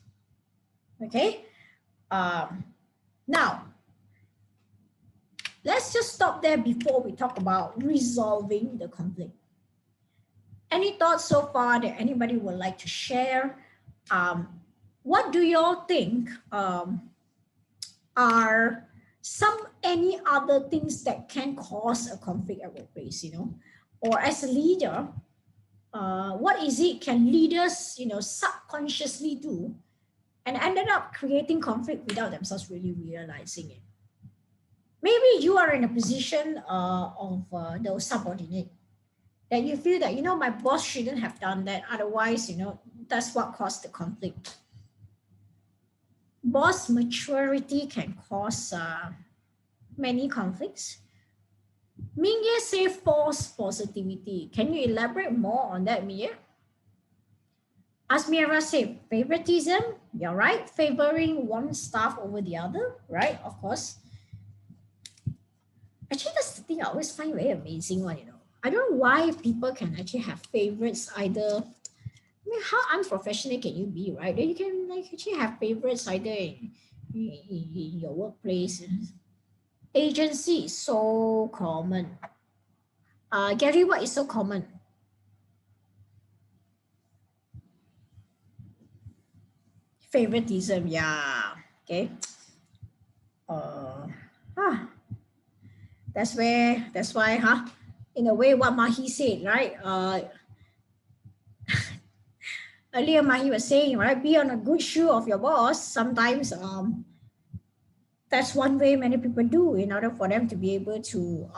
Okay. Now, let's just stop there before we talk about resolving the conflict. Any thoughts so far that anybody would like to share? What do y'all think are any other things that can cause a conflict at workplace, or as a leader, what is it can leaders, subconsciously do and ended up creating conflict without themselves really realizing it? Maybe you are in a position of the subordinate that you feel that, my boss shouldn't have done that. Otherwise, that's what caused the conflict. Boss maturity can cause many conflicts. Mingye say false positivity. Can you elaborate more on that, Mingye? Asmira say favoritism. You're right. Favoring one staff over the other, right? Of course. Actually, that's the thing I always find very amazing one, I don't know why people can actually have favorites either. I mean, how unprofessional can you be, right? That you can actually have favorites either in your workplace. Agency is so common. Gary, what is so common? Favoritism, yeah. Okay. That's why, in a way, what Mahi said, right? Earlier, Mahi was saying, right? Be on a good shoe of your boss. Sometimes, that's one way many people do in order for them to be able to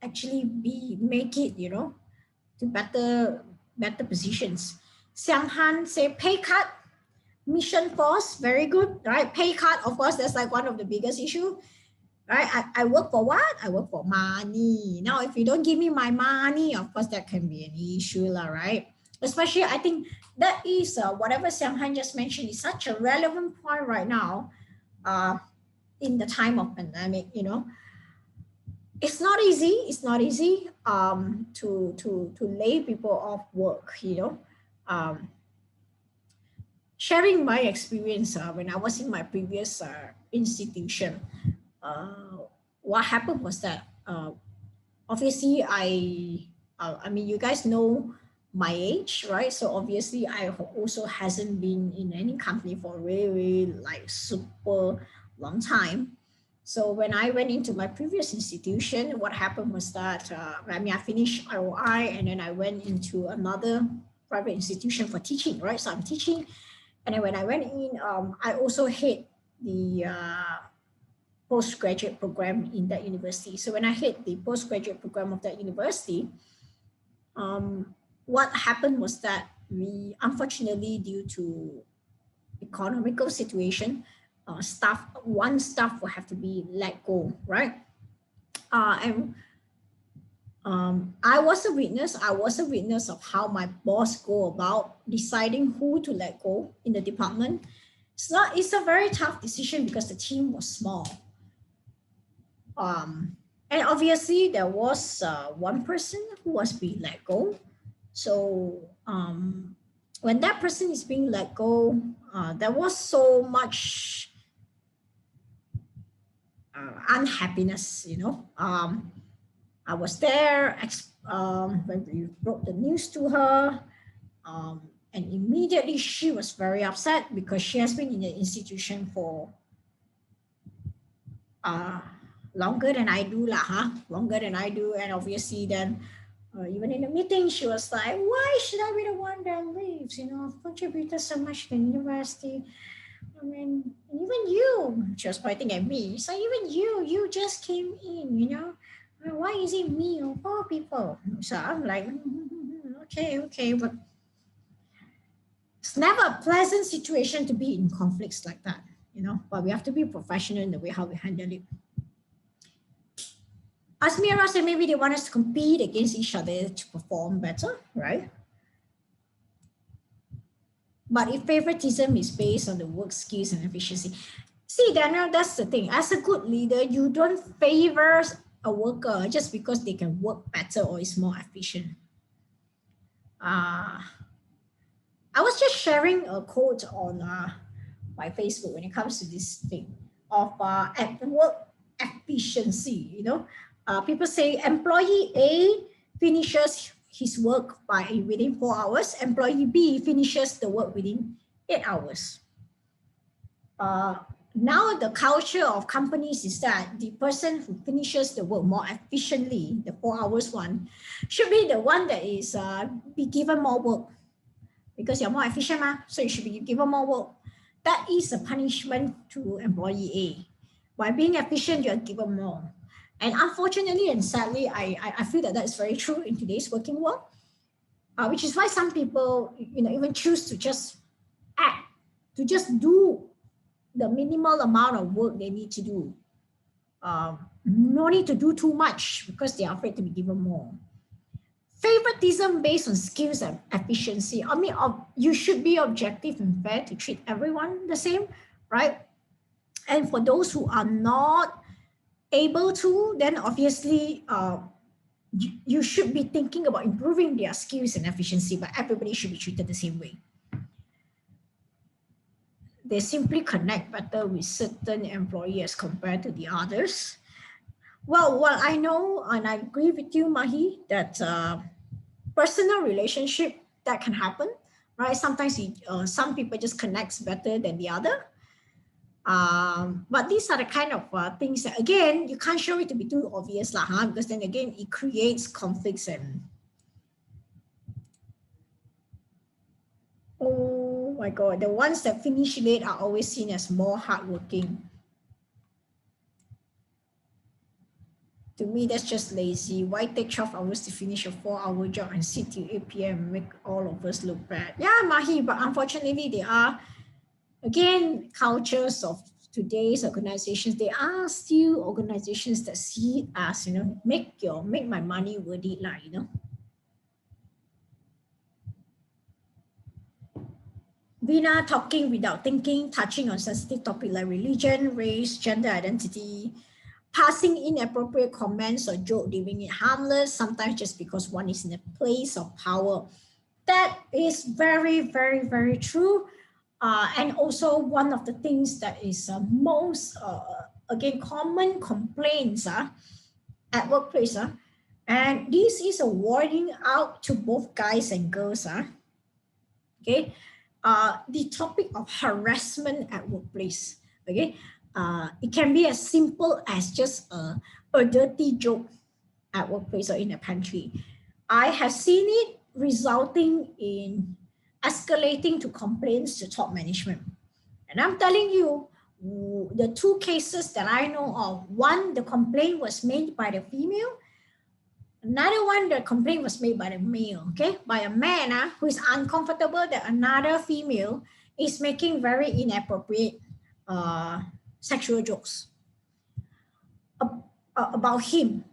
actually make it, to better positions. Xiang Han say pay cut, mission force, very good, right? Pay cut, of course, that's like one of the biggest issue, right? I work for what? I work for money. Now, if you don't give me my money, of course, that can be an issue, right? Especially, I think that is whatever Xiang Han just mentioned is such a relevant point right now. In the time of pandemic, it's not easy. It's not easy to lay people off work. Sharing my experience when I was in my previous institution, what happened was that obviously I mean, you guys know my age, right? So obviously I also hasn't been in any company for a really like super long time. So when I went into my previous institution, what happened was that I finished ROI and then I went into another private institution for teaching, right? So I'm teaching, and then when I went in, I also hit the postgraduate program in that university. So when I hit the postgraduate program of that university, what happened was that we, unfortunately, due to economical situation, one staff will have to be let go, right? And I was a witness. I was a witness of how my boss go about deciding who to let go in the department. It's a very tough decision because the team was small. And obviously there was one person who was being let go. So when that person is being let go, there was so much unhappiness, you know. I was there when we broke the news to her, and immediately she was very upset because she has been in the institution for longer than I do, longer than I do, and obviously then even in the meeting, she was like, "Why should I be the one that leaves? You know, I've contributed so much to the university. I mean, even you," she was pointing at me. So even you just came in, you know. Why is it me or poor people? So I'm like, okay, but it's never a pleasant situation to be in conflicts like that, you know. But we have to be professional in the way how we handle it. As Mira said, maybe they want us to compete against each other to perform better, right? But if favoritism is based on the work skills and efficiency, see, Daniel, that's the thing. As a good leader, you don't favor a worker just because they can work better or is more efficient. I was just sharing a quote on my Facebook when it comes to this thing of at work efficiency. You know, people say employee A finishes his work by within 4 hours. Employee B finishes the work within 8 hours. Now the culture of companies is that the person who finishes the work more efficiently, the 4 hours one, should be the one that is be given more work because you're more efficient, so you should be given more work. That is a punishment to employee A. By being efficient, you're given more. And unfortunately and sadly, I feel that is very true in today's working world, which is why some people, you know, even choose to just act, to just do the minimal amount of work they need to do. No need to do too much because they are afraid to be given more. Favoritism based on skills and efficiency. I mean, you should be objective and fair to treat everyone the same, right? And for those who are not able to, then obviously you should be thinking about improving their skills and efficiency, but everybody should be treated the same way. They simply connect better with certain employees compared to the others. Well, I know, and I agree with you, Mahi, that personal relationship that can happen, right? Sometimes some people just connects better than the other. But these are the kind of things that, again, you can't show it to be too obvious, because then again, it creates conflicts and oh my God, the ones that finish late are always seen as more hardworking. To me, that's just lazy. Why take 12 hours to finish a 4-hour job and sit till 8 p.m. and make all of us look bad? Yeah, Mahi, but unfortunately, they are, again, cultures of today's organizations. They are still organizations that see us, you know, make my money worth it, you know. Vina talking without thinking, touching on sensitive topics like religion, race, gender identity, passing inappropriate comments or joke, leaving it harmless, sometimes just because one is in a place of power. That is very, very, very true. And also one of the things that is most, again, common complaints at workplace. And this is a warning out to both guys and girls. Okay. The topic of harassment at workplace. Okay. It can be as simple as just a dirty joke at workplace or in a pantry. I have seen it resulting in escalating to complaints to top management. And I'm telling you, the two cases that I know of, one, the complaint was made by the female. Another one, the complaint was made by the male, okay? By a man who is uncomfortable that another female is making very inappropriate sexual jokes about him.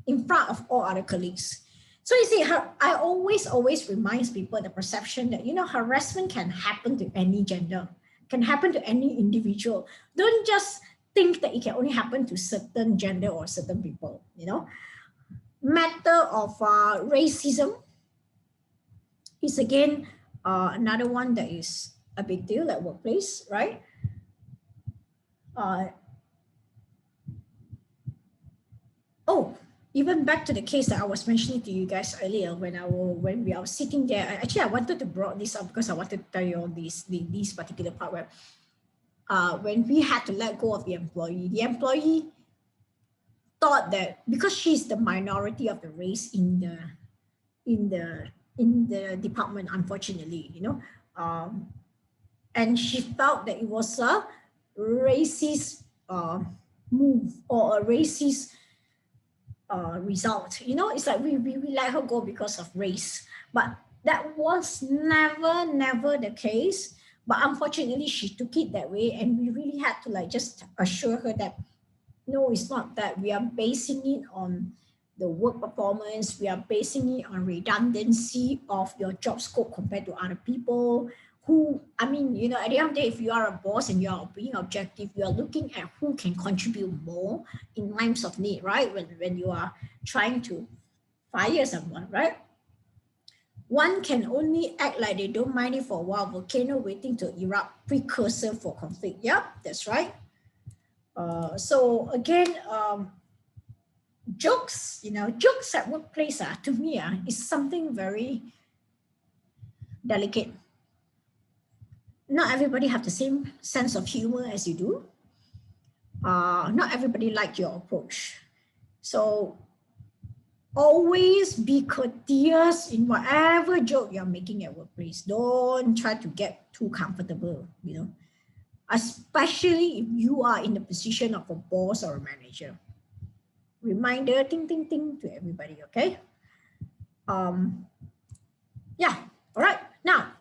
in front of all other colleagues. So you see, I always reminds people the perception that, you know, harassment can happen to any gender, can happen to any individual. Don't just think that it can only happen to certain gender or certain people, you know. Matter of racism is again another one that is a big deal at workplace, right? Oh, even back to the case that I was mentioning to you guys earlier when we are sitting there. Actually, I wanted to bring this up because I wanted to tell you all this particular part where when we had to let go of the employee thought that because she's the minority of the race in the department, unfortunately, you know, and she felt that it was a racist move or a racist result. You know, it's like we let her go because of race, but that was never the case. But unfortunately, she took it that way, and we really had to like just assure her that no, it's not that. We are basing it on the work performance. We are basing it on redundancy of your job scope compared to other people. Who, I mean, you know, at the end of the day, if you are a boss and you are being objective, you are looking at who can contribute more in times of need, right? When you are trying to fire someone, right? One can only act like they don't mind it for a while. Volcano waiting to erupt, precursor for conflict. Yeah, that's right. So again, jokes, you know, jokes at workplace to me is something very delicate. Not everybody have the same sense of humor as you do. Not everybody like your approach. So always be courteous in whatever joke you're making at workplace. Don't try to get too comfortable, you know, especially if you are in the position of a boss or a manager. Reminder, ting, ting, ting to everybody, okay? Yeah, all right. Now,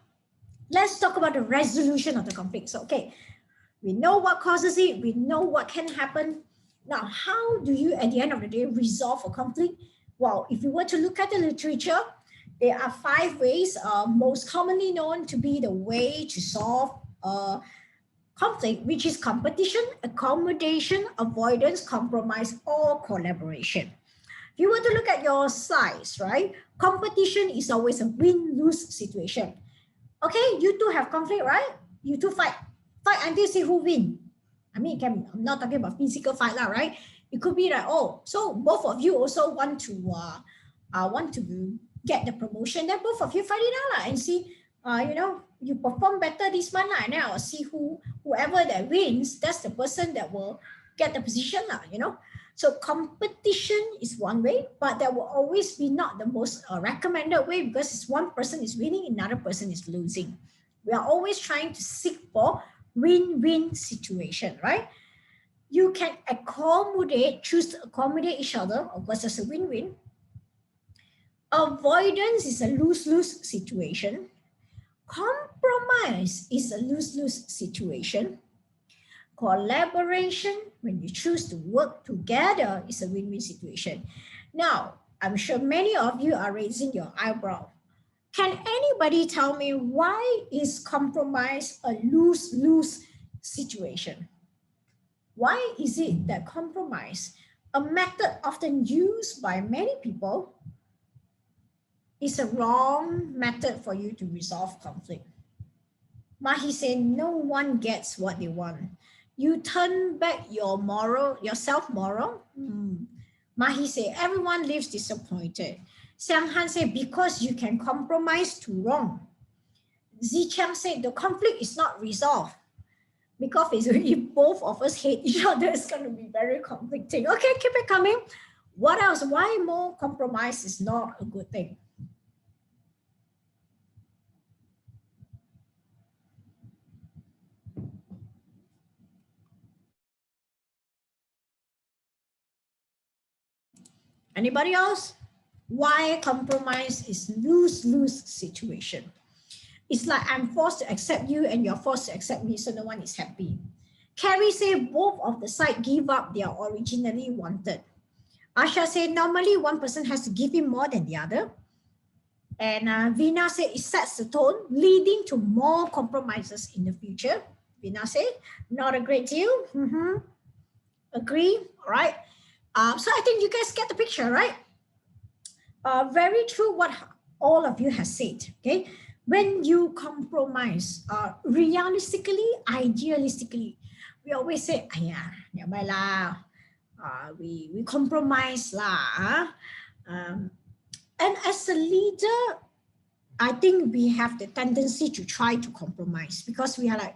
let's talk about the resolution of the conflict. So, okay, we know what causes it. We know what can happen. Now, how do you, at the end of the day, resolve a conflict? Well, if you were to look at the literature, there are 5 ways, most commonly known to be the way to solve conflict, which is competition, accommodation, avoidance, compromise, or collaboration. If you were to look at your sides, right? Competition is always a win-lose situation. Okay, you two have conflict, right? You two fight until see who win. I mean, I'm not talking about physical fight, right? It could be like, oh, so both of you also want to get the promotion. Then both of you fight it out and see, you know, you perform better this month, and then I'll see whoever that wins, that's the person that will get the position, you know. So competition is one way, but that will always be not the most recommended way because it's one person is winning, another person is losing. We are always trying to seek for win-win situation, right? You can choose to accommodate each other, of course, as a win-win. Avoidance is a lose-lose situation. Compromise is a lose-lose situation. Collaboration, when you choose to work together, is a win-win situation. Now, I'm sure many of you are raising your eyebrow. Can anybody tell me why is compromise a lose-lose situation? Why is it that compromise, a method often used by many people, is a wrong method for you to resolve conflict? Mahi said, no one gets what they want. You turn back your self-moral. Mahi said, everyone leaves disappointed. Xiang Han said, because you can compromise to wrong. Ziqiang said, the conflict is not resolved. Because if both of us hate each other, it's going to be very conflicting. Okay, keep it coming. What else? Why more compromise is not a good thing? Anybody else? Why compromise is lose-lose situation? It's like I'm forced to accept you and you're forced to accept me, so no one is happy. Carrie said both of the side give up their originally wanted. Asha said normally one person has to give in more than the other. And Vina said it sets the tone, leading to more compromises in the future. Vina said, not a great deal. Agree, all right. So I think you guys get the picture, right? Very true what all of you have said, okay? When you compromise, realistically, idealistically, we always say, nevermind lah, we compromise lah. And as a leader, I think we have the tendency to try to compromise because we are like,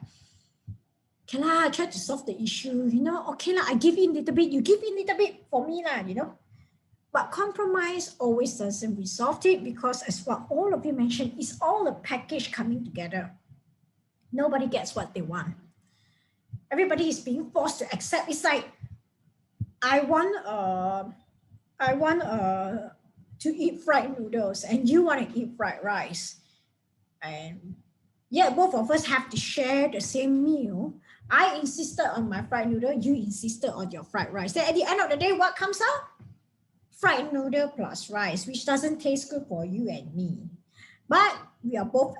okay lah, I try to solve the issue, okay lah, I give in a little bit, you give in a little bit for me lah, But compromise always doesn't resolve it because as what all of you mentioned, it's all a package coming together. Nobody gets what they want. Everybody is being forced to accept. It's like, I want to eat fried noodles and you want to eat fried rice. And yeah, both of us have to share the same meal. I insisted on my fried noodle, you insisted on your fried rice. Then at the end of the day, what comes out? Fried noodle plus rice, which doesn't taste good for you and me. But we are both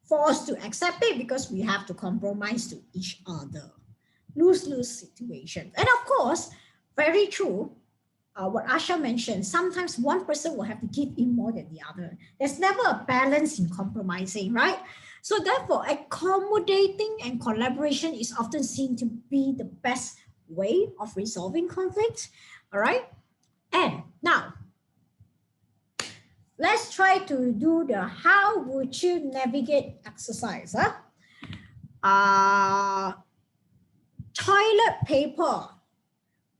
forced to accept it because we have to compromise to each other. Lose-lose situation. And of course, very true, what Asha mentioned, sometimes one person will have to give in more than the other. There's never a balance in compromising, right? So therefore, accommodating and collaboration is often seen to be the best way of resolving conflict, all right? And now, let's try to do the how would you navigate exercise. Toilet paper,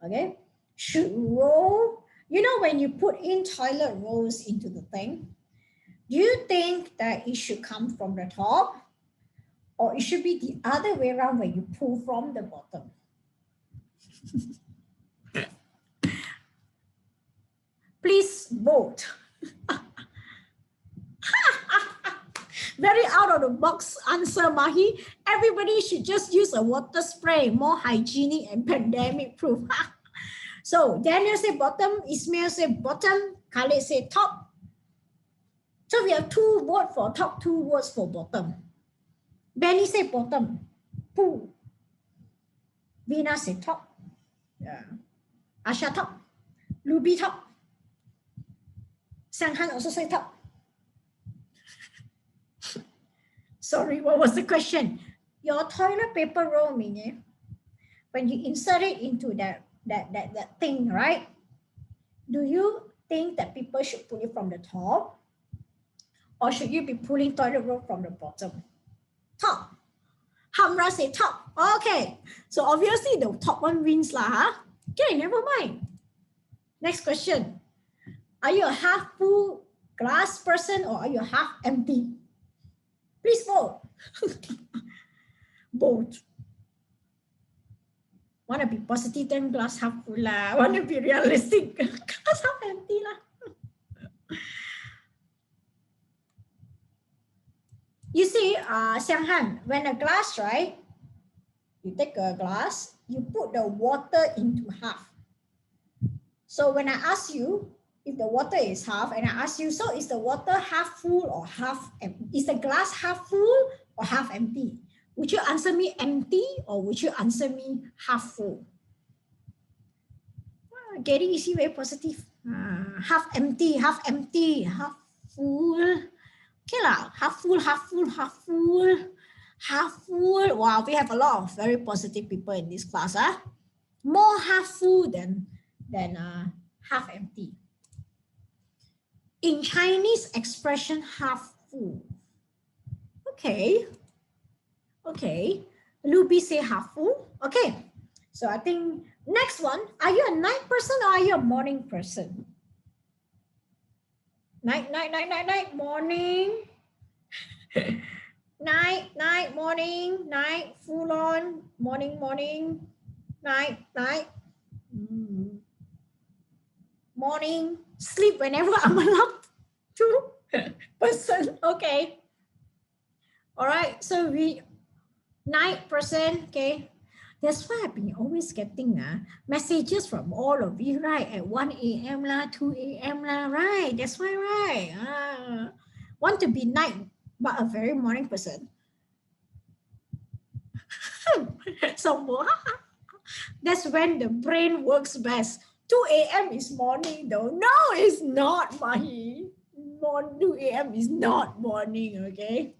okay, should roll. When you put in toilet rolls into the thing, do you think that it should come from the top or it should be the other way around where you pull from the bottom? Please vote. Very out of the box answer, Mahi. Everybody should just use a water spray, more hygienic and pandemic proof. So Daniel said bottom, Ismail said bottom, Khalid said top. So we have 2 votes for top, 2 votes for bottom. Benny said bottom, pool. Vina said top. Yeah. Asha top. Ruby top. Sanghan also said top. Sorry, what was the question? Your toilet paper roll, Minnie, when you insert it into that thing, right? Do you think that people should put it from the top? Or should you be pulling toilet roll from the bottom? Top. Hamra say top. Okay. So obviously the top one wins lah, huh? Okay, never mind. Next question. Are you a half full glass person or are you half empty? Please vote. Vote. Want to be positive, then glass half full lah. Want to be realistic, glass half empty lah. You see, Xianghan, when a glass, right? You take a glass, you put the water into half. So when I ask you, if the water is half, and I ask you, so is the water half full or half empty? Is the glass half full or half empty? Would you answer me empty or would you answer me half full? Getting easy, very positive. Half empty, half full. Okay lah, half full, half full, half full, half full. Wow, we have a lot of very positive people in this class. More half full than half empty. In Chinese expression, half full. Okay. Okay. Luby say half full. Okay. So I think next one, are you a night person or are you a morning person? Night, morning. night, morning, night, full on, morning, night. Morning, sleep whenever I'm allowed to. Person, okay. All right, so we, night person, okay. That's why I've been always getting messages from all of you, right? At 1 a.m. lah, 2 a.m. lah, right? That's why, right? Want to be night, but a very morning person. So that's when the brain works best. 2 a.m. is morning though. No, it's not, Mahi. 2 a.m. is not morning, okay?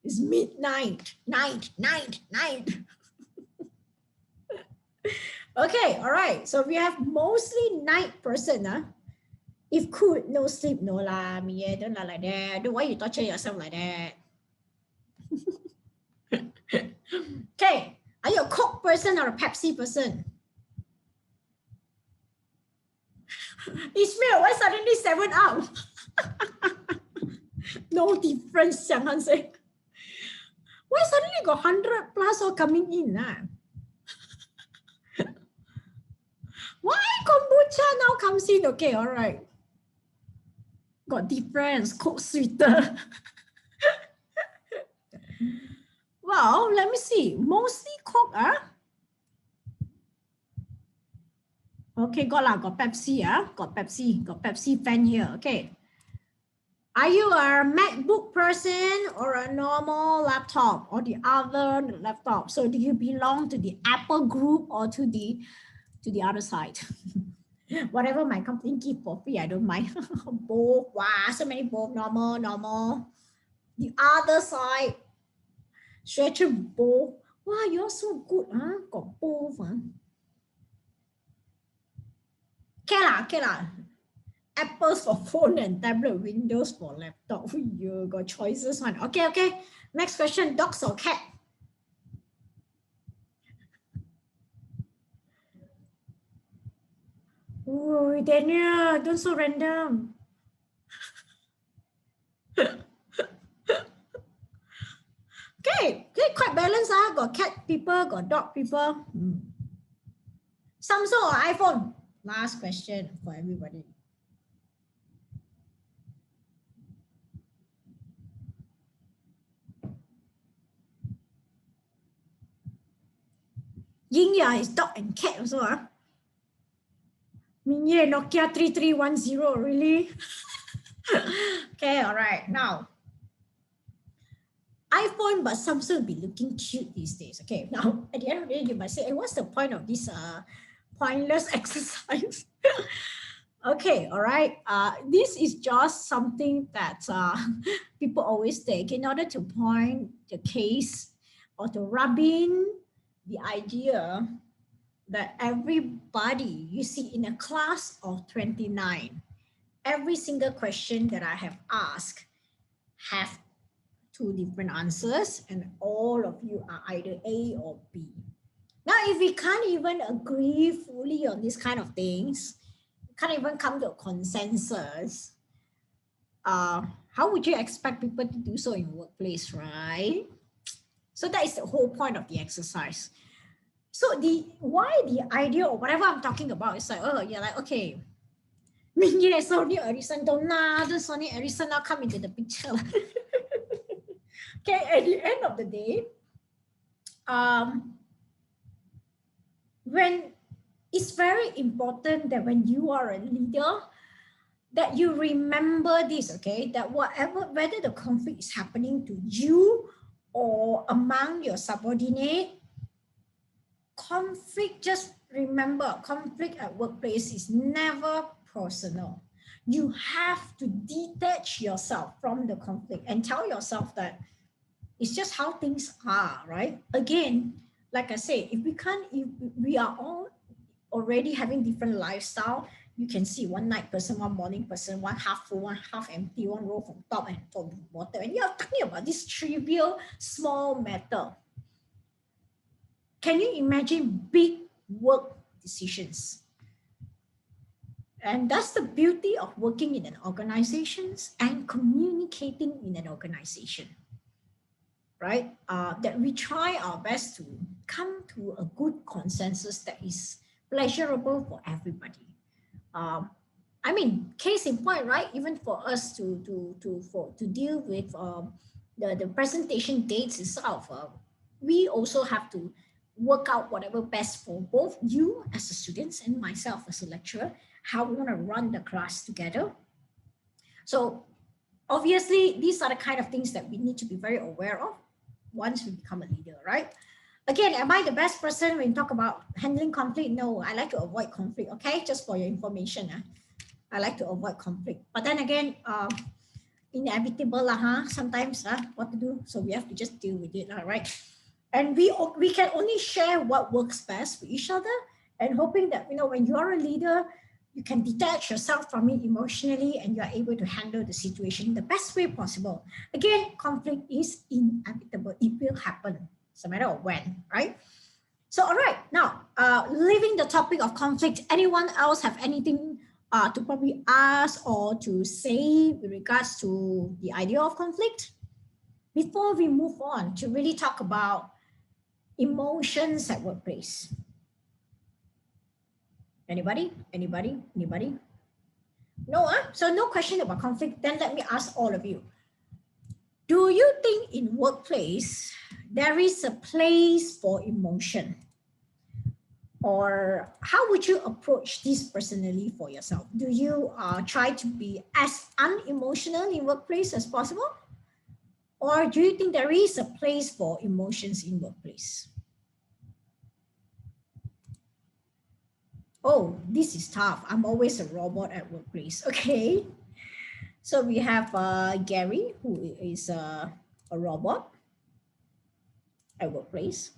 It's midnight, night. Okay, all right. So we have mostly night person. If could, no sleep, no lah. Mia, don't lie like that. Why you torture yourself like that? Okay, are you a Coke person or a Pepsi person? Ishmael, why suddenly 7 up? No difference, Xianghan say. Why suddenly got 100 plus all coming in? Why kombucha now comes in? Okay, all right. Got difference, Coke sweeter. Well, let me see. Mostly Coke, Okay, got Pepsi, got Pepsi fan here. Okay. Are you a MacBook person or a normal laptop or the other laptop? So do you belong to the Apple group or to the other side? Whatever my company give for free, I don't mind. Both, wow, so many both, normal. The other side, stretcher both. Wow, you're so good, huh? Got both, huh? Okay lah. Apples for phone and tablet, Windows for laptop. You got choices one. Okay. Next question, dogs or cat? Oh, Daniel, don't so random. Okay, quite balanced. Got cat people, got dog people. Samsung or iPhone? Last question for everybody. Yingya is dog and cat also. Mingye, Nokia 3310, really? Okay, all right. Now, iPhone, but Samsung be looking cute these days. Okay, now at the end of the day, you might say, hey, what's the point of this pointless exercise? Okay, all right. This is just something that people always take in order to point the case or to rub in the idea that everybody you see in a class of 29, every single question that I have asked have 2 different answers and all of you are either A or B. Now, if we can't even agree fully on these kind of things, can't even come to a consensus, how would you expect people to do so in workplace, right? So that is the whole point of the exercise. So why the idea or whatever I'm talking about is like, oh, you're like, okay, yes, Sony Ericsson, don't Sony Ericsson now come into the picture. Okay, at the end of the day, when it's very important that when you are a leader, that you remember this, okay, that whether the conflict is happening to you or among your subordinate, just remember, conflict at workplace is never personal. You have to detach yourself from the conflict and tell yourself that it's just how things are, right? Again, like I say, if we are all already having different lifestyle, you can see one night person, one morning person, one half full, one half empty, one row from top and from bottom. And you're talking about this trivial, small matter. Can you imagine big work decisions? And that's the beauty of working in an organization and communicating in an organization, right? That we try our best to come to a good consensus that is pleasurable for everybody. I mean, case in point, right? Even for us to deal with the presentation dates itself, we also have to work out whatever best for both you as a student and myself as a lecturer, how we want to run the class together. So obviously, these are the kind of things that we need to be very aware of once we become a leader, right? Again, am I the best person when you talk about handling conflict? No, I like to avoid conflict, okay? Just for your information. I like to avoid conflict. But then again, inevitable, sometimes what to do? So we have to just deal with it, right? And we can only share what works best with each other, and hoping that, when you are a leader, you can detach yourself from it emotionally and you are able to handle the situation the best way possible. Again, conflict is inevitable. It will happen. It's a matter of when, right? So, all right, now, leaving the topic of conflict, anyone else have anything to probably ask or to say with regards to the idea of conflict? Before we move on to really talk about emotions at workplace. Anybody? Anybody? Anybody? No, so no question about conflict. Then let me ask all of you. Do you think in workplace there is a place for emotion? Or how would you approach this personally for yourself? Do you try to be as unemotional in workplace as possible? Or do you think there is a place for emotions in workplace? Oh, this is tough. I'm always a robot at workplace. Okay. So we have Gary, who is a robot at workplace.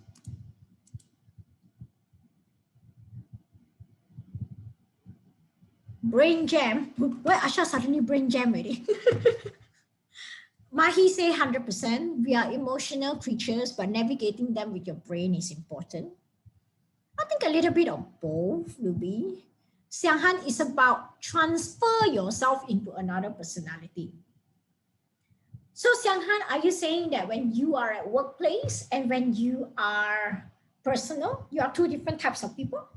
Brain jam. Where Asha suddenly brain jam already? Mahi say 100%. We are emotional creatures, but navigating them with your brain is important. I think a little bit of both will be. Xianghan is about transfer yourself into another personality. So Xianghan, are you saying that when you are at workplace and when you are personal, you are two different types of people?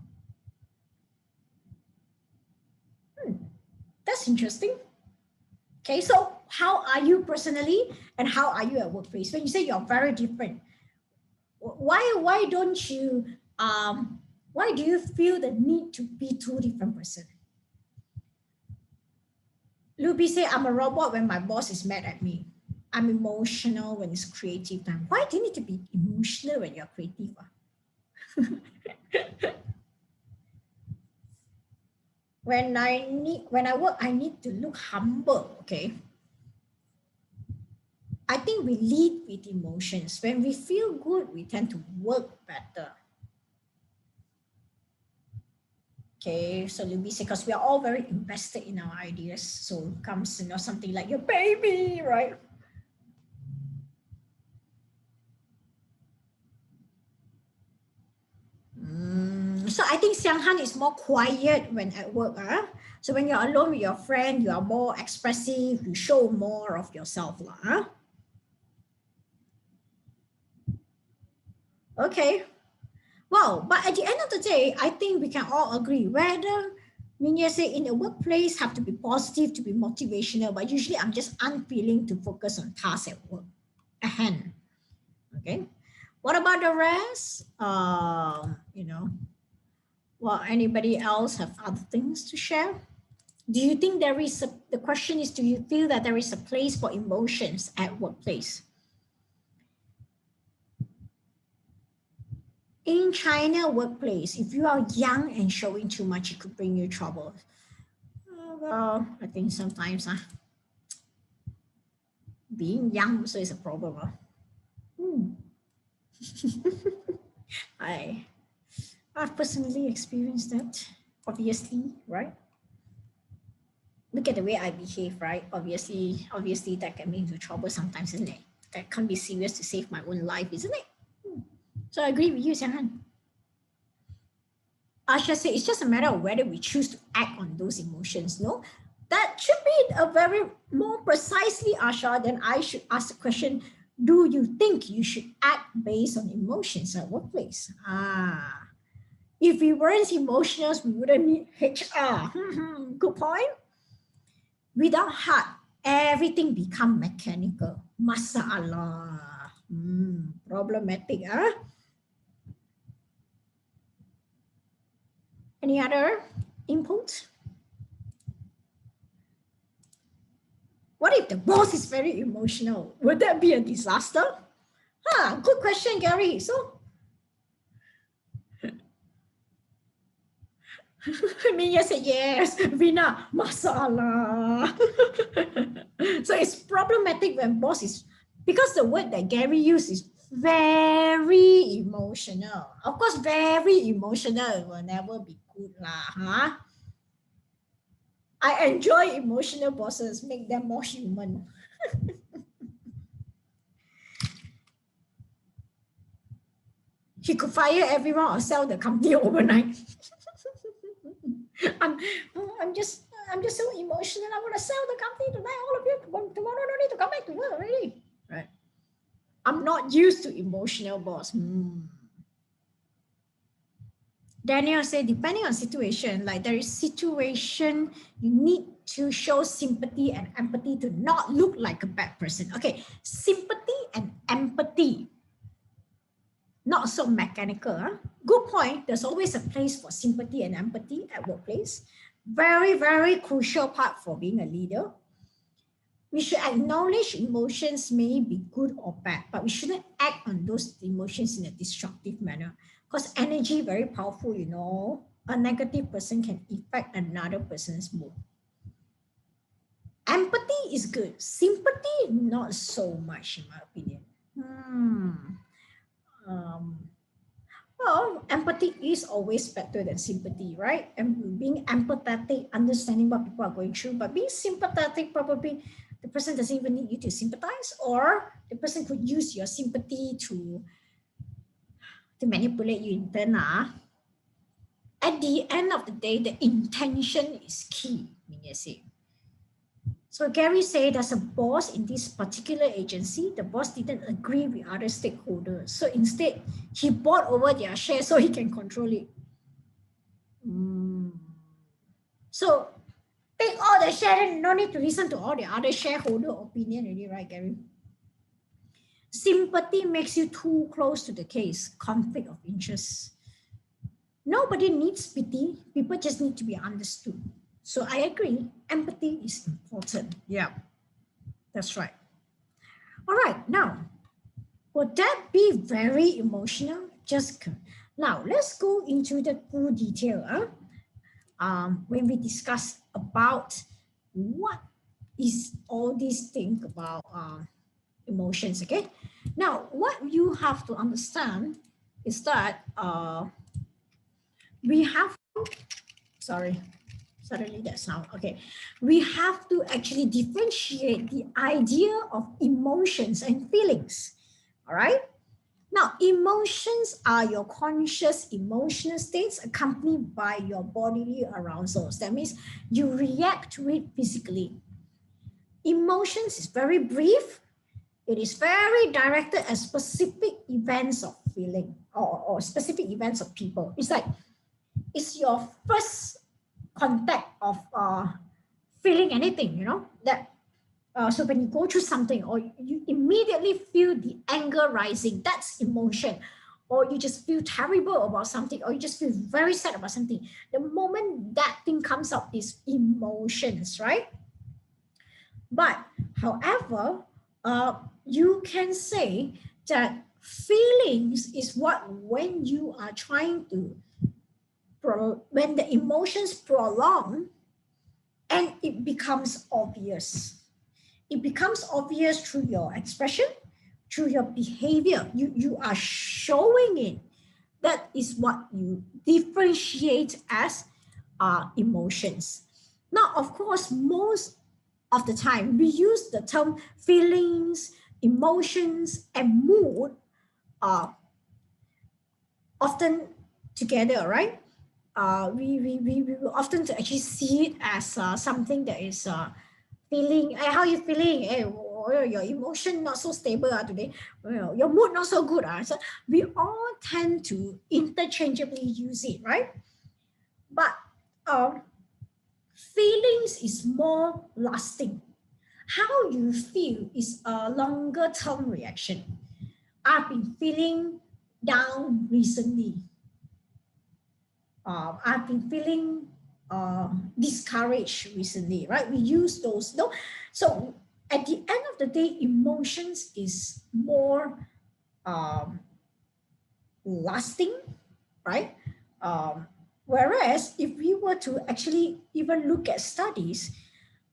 That's interesting. Okay, so how are you personally and how are you at workplace? When you say you're very different, why don't you why do you feel the need to be two different person? Luby say I'm a robot when my boss is mad at me. I'm emotional when it's creative time. Why do you need to be emotional when you're creative? When I work, I need to look humble, okay? I think we lead with emotions. When we feel good, we tend to work better. Okay, so Luby say, because we are all very invested in our ideas. So it comes, something like your baby, right? So I think Xianghan is more quiet when at work. So when you're alone with your friend, you are more expressive, you show more of yourself. Okay. Well, but at the end of the day, I think we can all agree whether Mingye say in the workplace have to be positive, to be motivational, but usually I'm just unwilling to focus on tasks at work at hand. Okay. What about the rest? Well, anybody else have other things to share? Do you think the question is, do you feel that there is a place for emotions at workplace? In China workplace, if you are young and showing too much, it could bring you trouble. Well, I think sometimes being young also is a problem. I've personally experienced that, obviously, right? Look at the way I behave, right? Obviously, that can make you trouble sometimes, isn't it? That can't be serious to save my own life, isn't it? So I agree with you, Xianghan. Asha said it's just a matter of whether we choose to act on those emotions. No, that should be a very more precisely, Asha, than I should ask the question. Do you think you should act based on emotions at workplace? If we weren't emotional, we wouldn't need HR. Good point. Without heart, everything become mechanical. Masalah. Problematic, Any other input? What if the boss is very emotional? Would that be a disaster? Good question, Gary. So, Minya said yes. Vina, masala. So it's problematic when boss is, because the word that Gary used is very emotional. Of course, very emotional will never be good lah, huh? I enjoy emotional bosses, make them more human. He could fire everyone or sell the company overnight. I'm just so emotional. I want to sell the company tonight. All of you tomorrow don't need to come back to work already. Right? I'm not used to emotional boss. Daniel said, depending on situation, like there is situation, you need to show sympathy and empathy to not look like a bad person. Okay, sympathy and empathy, not so mechanical. Huh? Good point. There's always a place for sympathy and empathy at workplace. Very, very crucial part for being a leader. We should acknowledge emotions may be good or bad, but we shouldn't act on those emotions in a destructive manner. Because energy very powerful, you know. A negative person can affect another person's mood. Empathy is good. Sympathy, not so much, in my opinion. Well, empathy is always better than sympathy, right? And being empathetic, understanding what people are going through, but being sympathetic, probably the person doesn't even need you to sympathize, or the person could use your sympathy to manipulate you in turn. At the end of the day, the intention is key, So Gary said there's a boss in this particular agency. The boss didn't agree with other stakeholders. So instead, he bought over their share so he can control it. So take all the share and no need to listen to all the other shareholder opinion already, right, Gary? Sympathy makes you too close to the case, conflict of interest. Nobody needs pity. People just need to be understood. So I agree. Empathy is important. Yeah, that's right. All right. Now, would that be very emotional? Now, let's go into the full detail. When we discuss about what is all these things about emotions, okay? Now, what you have to understand is that we have to, sorry, suddenly that sound, okay. We have to actually differentiate the idea of emotions and feelings, all right? Now, emotions are your conscious emotional states accompanied by your bodily arousals. That means you react to it physically. Emotions is very brief. It is very directed at specific events of feeling or specific events of people. It's like, it's your first contact of feeling anything, you know, that so when you go through something or you immediately feel the anger rising, that's emotion. Or you just feel terrible about something, or you just feel very sad about something. The moment that thing comes up is emotions, right? But however, you can say that feelings is what when you are trying to, when the emotions prolong and it becomes obvious. It becomes obvious through your expression, through your behavior. You are showing it. That is what you differentiate as emotions. Now, of course, most of the time we use the term feelings, emotions, and mood often together, right? We often to actually see it as something that is feeling. Hey, how you feeling? Hey, your emotion not so stable today. Well, your mood not so good. So we all tend to interchangeably use it, right? But feelings is more lasting. How you feel is a longer term reaction. I've been feeling down recently. I've been feeling discouraged recently, right? We use those. No, so at the end of the day, emotions is more um, lasting, right? Um, Whereas if we were to actually even look at studies,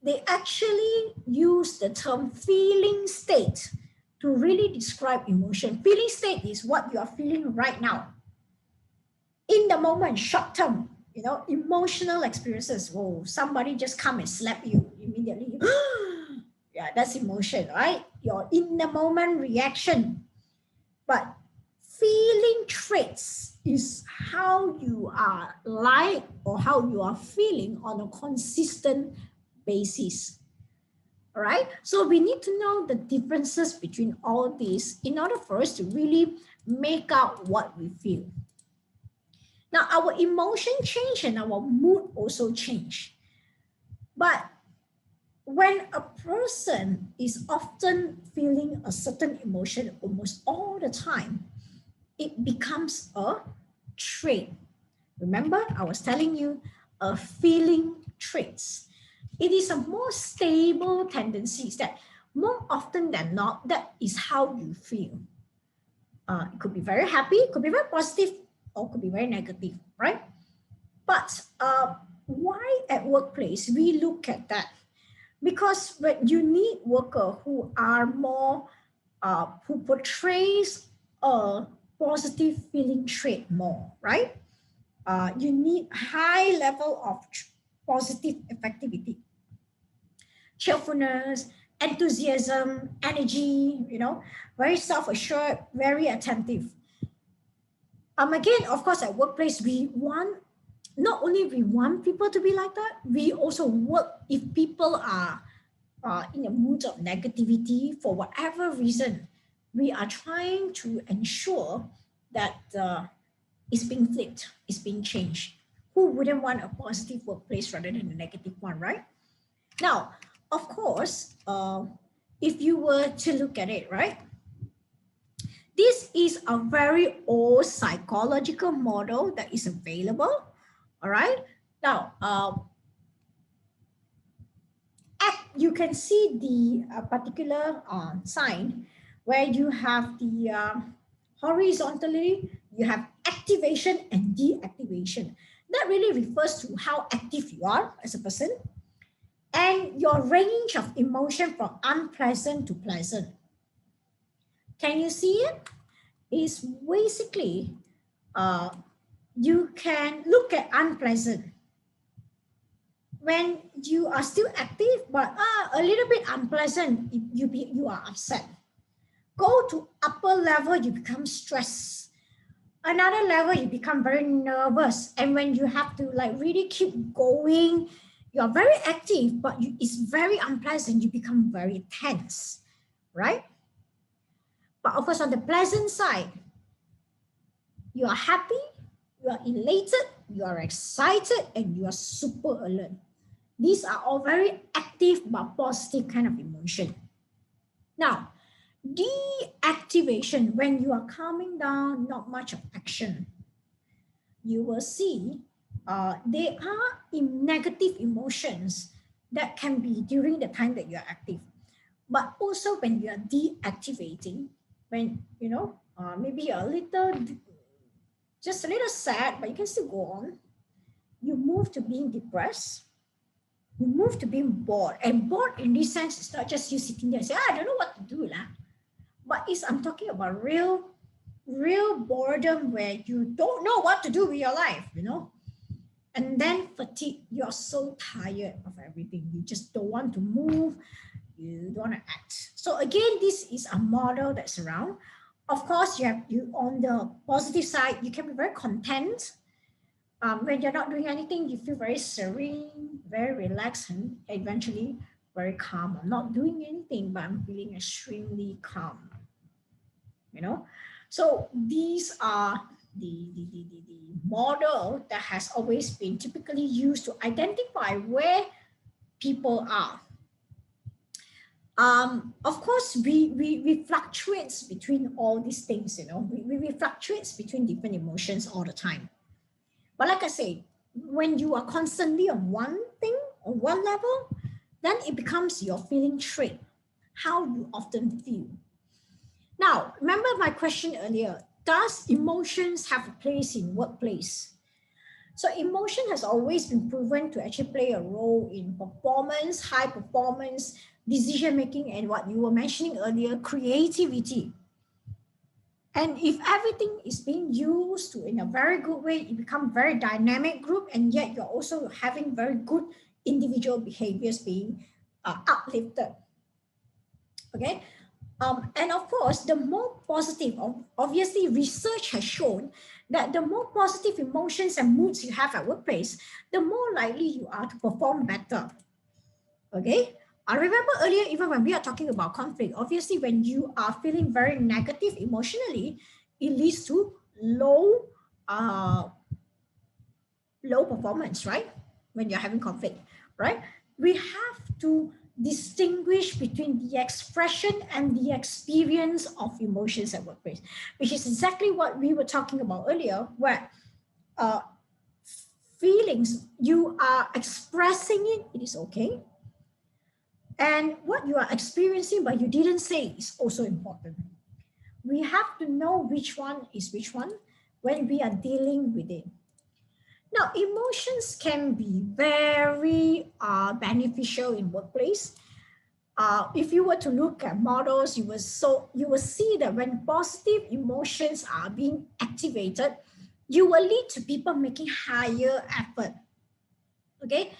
they actually use the term feeling state to really describe emotion. Feeling state is what you are feeling right now, in the moment, short term, emotional experiences. Oh, somebody just come and slap you immediately. Yeah, that's emotion, right? Your in the moment reaction. But feeling traits is how you are like or how you are feeling on a consistent basis. All right. So we need to know the differences between all these in order for us to really make out what we feel. Now, our emotion change and our mood also change. But when a person is often feeling a certain emotion almost all the time, it becomes a trait. Remember, I was telling you a feeling traits. It is a more stable tendencies that more often than not, that is how you feel. It could be very happy, it could be very positive, or could be very negative, right? But why at workplace we look at that? Because when you need workers who are more, who portrays a positive feeling trait more, right? You need high level of positive effectivity, cheerfulness, enthusiasm, energy, very self-assured, very attentive. Again, of course, at workplace, we want not only we want people to be like that, we also work if people are in a mood of negativity for whatever reason. We are trying to ensure that it's being flipped, it's being changed. Who wouldn't want a positive workplace rather than a negative one, right? Now, of course, if you were to look at it, right, this is a very old psychological model that is available. All right. Now, you can see the particular sign where you have the horizontally, you have activation and deactivation. That really refers to how active you are as a person and your range of emotion from unpleasant to pleasant. Can you see it? It's basically, uh, you can look at unpleasant when you are still active, but a little bit unpleasant, you are upset. Go to upper level, you become stressed. Another level, you become very nervous. And when you have to like really keep going, you're very active, but it's very unpleasant. You become very tense, right? But of course, on the pleasant side, you are happy, you are elated, you are excited, and you are super alert. These are all very active but positive kind of emotion. Now, deactivation, when you are calming down, not much of action, you will see they are negative emotions that can be during the time that you are active, but also when you are deactivating, when maybe you're a little, just a little sad, but you can still go on. You move to being depressed. You move to being bored. And bored in this sense is not just you sitting there and say, I don't know what to do. But I'm talking about real boredom where you don't know what to do with your life, And then fatigue, you're so tired of everything. You just don't want to move. You don't want to act. So again, this is a model that's around. Of course, you on the positive side, you can be very content. When you're not doing anything, you feel very serene, very relaxed, and eventually very calm. I'm not doing anything, but I'm feeling extremely calm. So these are the model that has always been typically used to identify where people are. Of course, we fluctuates between all these things, we fluctuates between different emotions all the time. But like I say, when you are constantly on one thing, on one level, then it becomes your feeling trait, how you often feel. Now, remember my question earlier, does emotions have a place in workplace? So emotion has always been proven to actually play a role in performance, high performance, decision making, and what you were mentioning earlier, creativity. And if everything is being used to in a very good way, it becomes very dynamic group, and yet you're also having very good individual behaviors being uplifted. Okay. And of course, the more positive, obviously, research has shown that the more positive emotions and moods you have at workplace, the more likely you are to perform better. Okay. I remember earlier, even when we are talking about conflict, obviously, when you are feeling very negative emotionally, it leads to uh, low performance, right? When you're having conflict, right? We have to distinguish between the expression and the experience of emotions at workplace, which is exactly what we were talking about earlier, where uh, feelings, you are expressing it, it is okay. And what you are experiencing but you didn't say is also important. We have to know which one is which one when we are dealing with it. Now, emotions can be very beneficial in workplace. If you were to look at models, you will see that when positive emotions are being activated, you will lead to people making higher effort. Okay.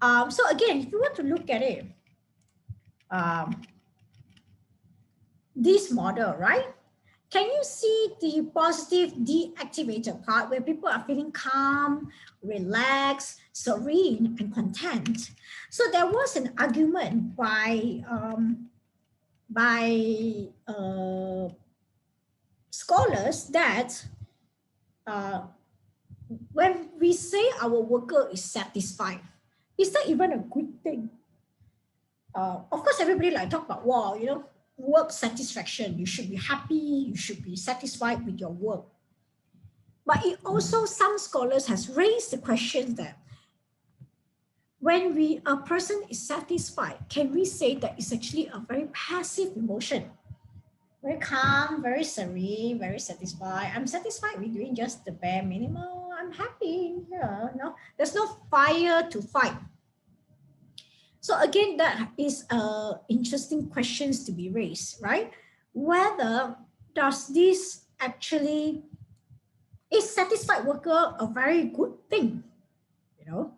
So again, if you were to look at it, um, this model, right? Can you see the positive deactivated part where people are feeling calm, relaxed, serene, and content? So there was an argument by scholars that uh, when we say our worker is satisfied, is that even a good thing? Of course, everybody like talk about, wow, you know, work satisfaction. You should be happy. You should be satisfied with your work. But it also, some scholars has raised the question that when a person is satisfied, can we say that it's actually a very passive emotion? Very calm, very serene, very satisfied. I'm satisfied with doing just the bare minimum. I'm happy. Yeah, no, there's no fire to fight. So again, that is interesting questions to be raised, right? Whether does this actually, is satisfied worker a very good thing, you know,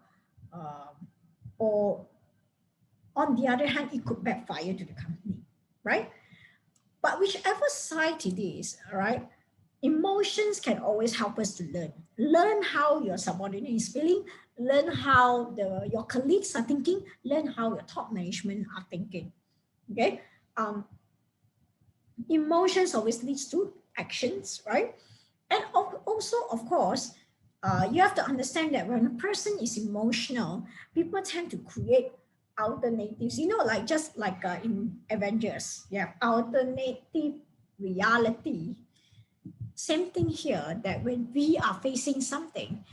or on the other hand, it could backfire to the company, right? But whichever side it is, all right, emotions can always help us to learn how your subordinate is feeling, learn how your colleagues are thinking, learn how your top management are thinking. Okay. um, Emotions always leads to actions, right? And also, of course, you have to understand that when a person is emotional, people tend to create alternatives, you know, like just like in Avengers, yeah, alternative reality. Same thing here, that when we are facing something,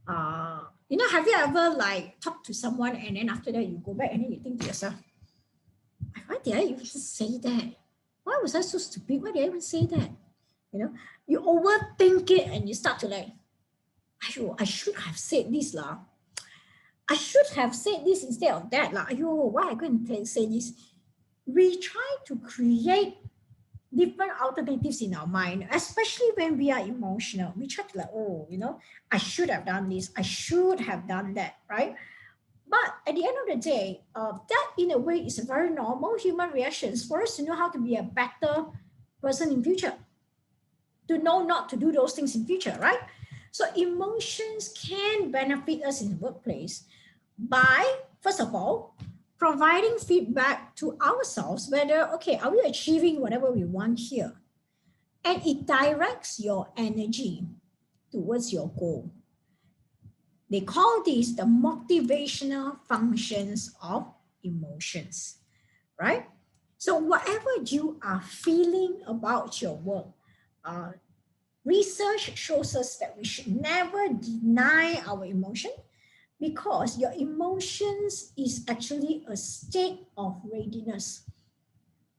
you know, have you ever like talked to someone and then after that you go back and then you think to yourself, why did I even say that? Why was I so stupid? Why did I even say that? You know, you overthink it and you start to like, I should have said this lah. I should have said this instead of that lah. Why I go and say this? We try to create different alternatives in our mind, especially when we are emotional. We try to like, oh, you know, I should have done this. I should have done that, right? But at the end of the day, that in a way is a very normal human reactions for us to know how to be a better person in future, to know not to do those things in future, right? So emotions can benefit us in the workplace by, first of all, providing feedback to ourselves whether, okay, are we achieving whatever we want here? And it directs your energy towards your goal. They call these the motivational functions of emotions, right? So whatever you are feeling about your work, uh, Research shows us that we should never deny our emotion, because your emotions is actually a state of readiness.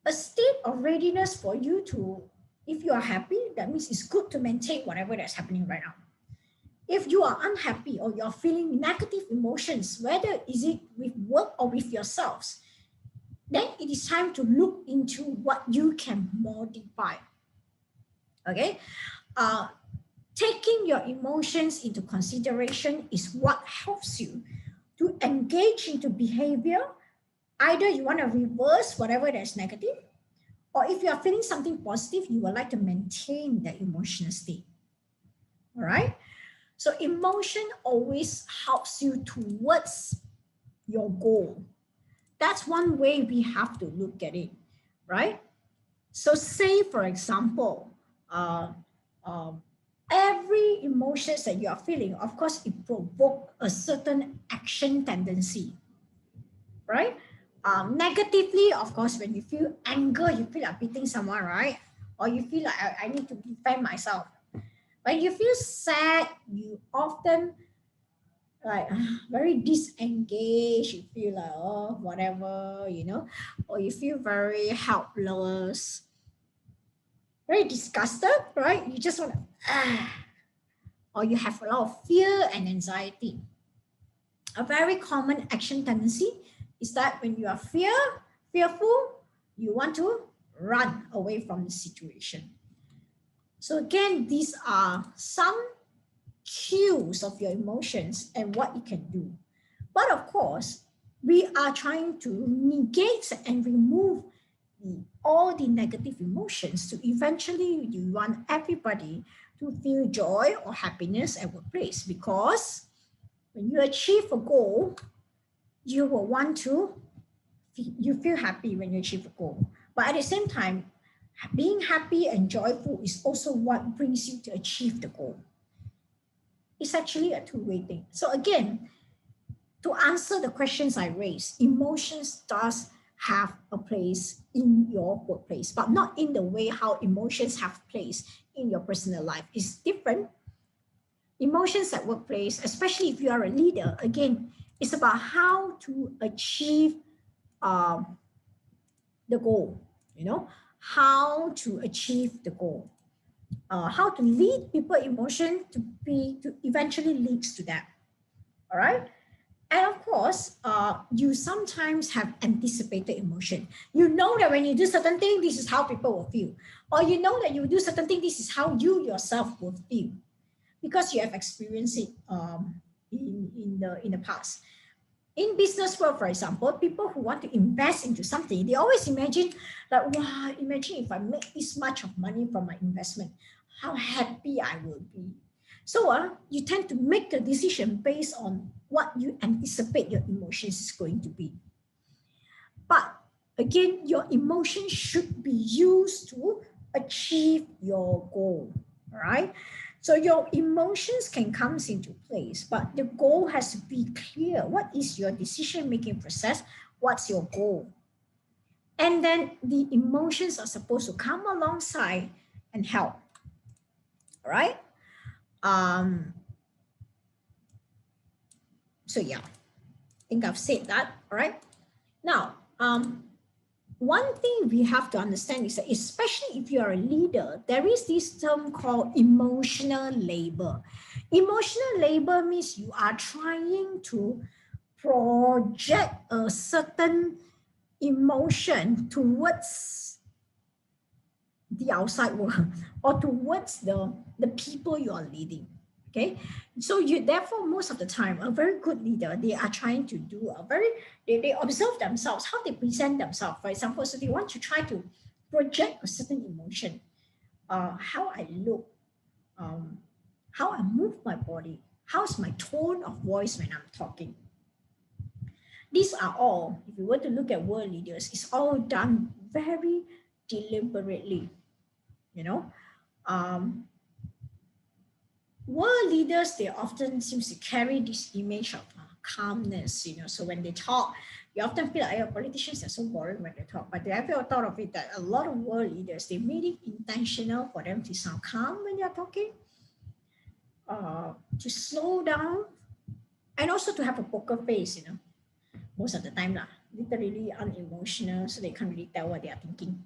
A state of readiness for you to, if you are happy, that means it's good to maintain whatever that's happening right now. If you are unhappy or you're feeling negative emotions, whether is it with work or with yourselves, then it is time to look into what you can modify. Okay? Taking your emotions into consideration is what helps you to engage into behavior. Either you want to reverse whatever that's negative, or if you are feeling something positive, you would like to maintain that emotional state. All right? So emotion always helps you towards your goal. That's one way we have to look at it, right? So say, for example, every emotions that you are feeling, of course, it provokes a certain action tendency, right? Negatively, of course, when you feel anger, you feel like beating someone, right? Or you feel like I need to defend myself. When you feel sad, you often like very disengaged. You feel like, oh, whatever, or you feel very helpless, very disgusted, right? You just want to, or you have a lot of fear and anxiety. A very common action tendency is that when you are fearful, you want to run away from the situation. So again, these are some cues of your emotions and what you can do. But of course, we are trying to negate and remove all the negative emotions to eventually you want everybody to feel joy or happiness at workplace, because when you achieve a goal, you will want to, you feel happy when you achieve a goal. But at the same time, being happy and joyful is also what brings you to achieve the goal. It's actually a two-way thing. So again, to answer the questions I raised, emotions does have a place in your workplace, but not in the way how emotions have place in your personal life. It's different. Emotions at workplace, especially if you are a leader, again, it's about how to achieve the goal, how to achieve the goal, how to lead people emotion to eventually leads to that. All right. And of course, you sometimes have anticipated emotion. You know that when you do certain thing, this is how people will feel. Or you know that you do certain thing, this is how you yourself will feel, because you have experienced it in the past. In business world, for example, people who want to invest into something, they always imagine like, wow, imagine if I make this much of money from my investment, how happy I will be. So you tend to make a decision based on what you anticipate your emotions is going to be. But again, your emotions should be used to achieve your goal, right? So your emotions can come into place, but the goal has to be clear. What is your decision-making process? What's your goal? And then the emotions are supposed to come alongside and help, all right? So yeah, I think I've said that, all right? Now, one thing we have to understand is that, especially if you are a leader, there is this term called emotional labor. Emotional labor means you are trying to project a certain emotion towards the outside world or towards the people you are leading. Okay, so you therefore most of the time a very good leader, they are trying to do they observe themselves, how they present themselves, for example. So they want to try to project a certain emotion, how I look, how I move my body, how's my tone of voice when I'm talking. These are all, if you were to look at world leaders, it's all done very deliberately. World leaders, they often seems to carry this image of calmness, so when they talk, You often feel like politicians are so boring when they talk, but have you ever thought of it that a lot of world leaders, they made it intentional for them to sound calm when they're talking, to slow down, and also to have a poker face, you know, most of the time, literally unemotional, so they can't really tell what they are thinking.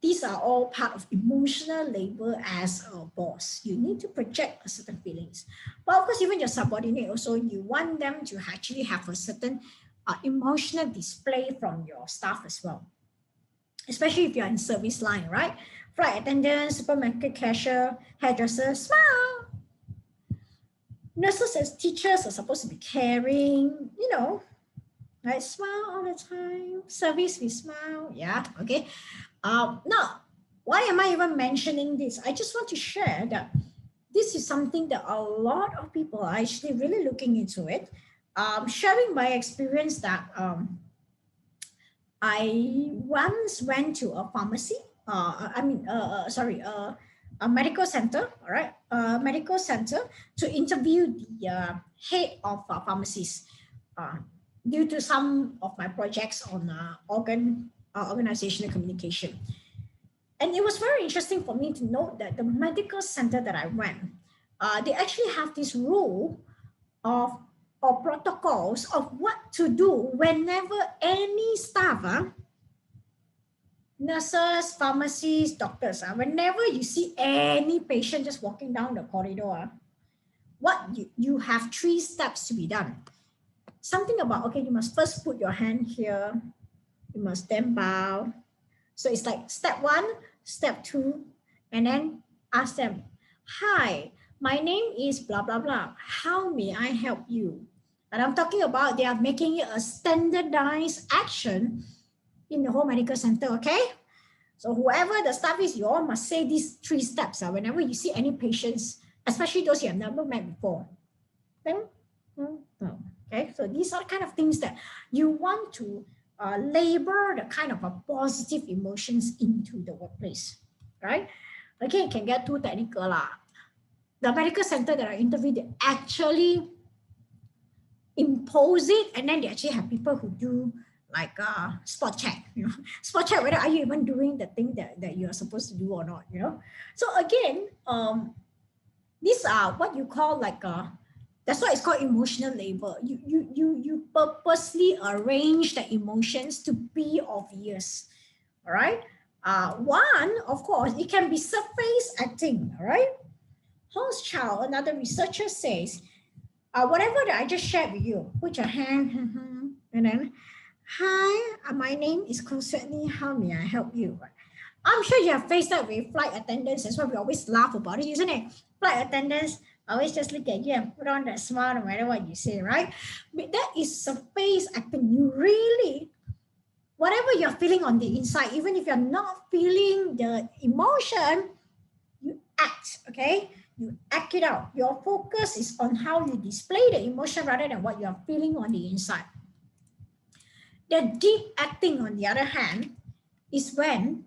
These are all part of emotional labor as a boss. You need to project a certain feelings. But of course, even your subordinate also, you want them to actually have a certain emotional display from your staff as well. Especially if you're in service line, right? Flight attendant, supermarket cashier, hairdresser, smile. Nurses as teachers are supposed to be caring, you know, right? Smile all the time. Service, we smile. Yeah, okay. Now, why am I even mentioning this? I just want to share that this is something that a lot of people are actually really looking into it. Sharing my experience that I once went to a pharmacy, a medical center, all right, a medical center to interview the head of pharmacies due to some of my projects on organizational communication. And it was very interesting for me to note that the medical center that I went, they actually have this rule of or protocols of what to do whenever any staff, nurses, pharmacists, doctors, whenever you see any patient just walking down the corridor, what you have 3 steps to be done. Something about, okay, you must first put your hand here, you must then bow. So it's like step 1, step 2, and then ask them, hi, my name is blah, blah, blah. How may I help you? And I'm talking about they are making it a standardized action in the whole medical center, okay? So whoever the staff is, you all must say these 3 steps whenever you see any patients, especially those you have never met before. Okay, so these are kind of things that you want to labor the kind of a positive emotions into the workplace, right? Okay, it can get too technical. The medical center that I interviewed, they actually impose it, and then they actually have people who do like spot check, you know, spot check whether are you even doing the thing that you are supposed to do or not, you know. So again, these are what you call like that's why it's called emotional labor. You purposely arrange the emotions to be obvious. All right. One, of course, it can be surface acting. All right. Hans Chow, another researcher, says, whatever that I just shared with you, put your hand and then, hi, my name is Constantly. How may I help you? I'm sure you have faced that with flight attendants. That's why we always laugh about it, isn't it? Flight attendants always just look at you and put on that smile no matter what you say, right? But that is surface acting. You really, whatever you're feeling on the inside, even if you're not feeling the emotion, you act, okay? You act it out. Your focus is on how you display the emotion rather than what you're feeling on the inside. The deep acting, on the other hand, is when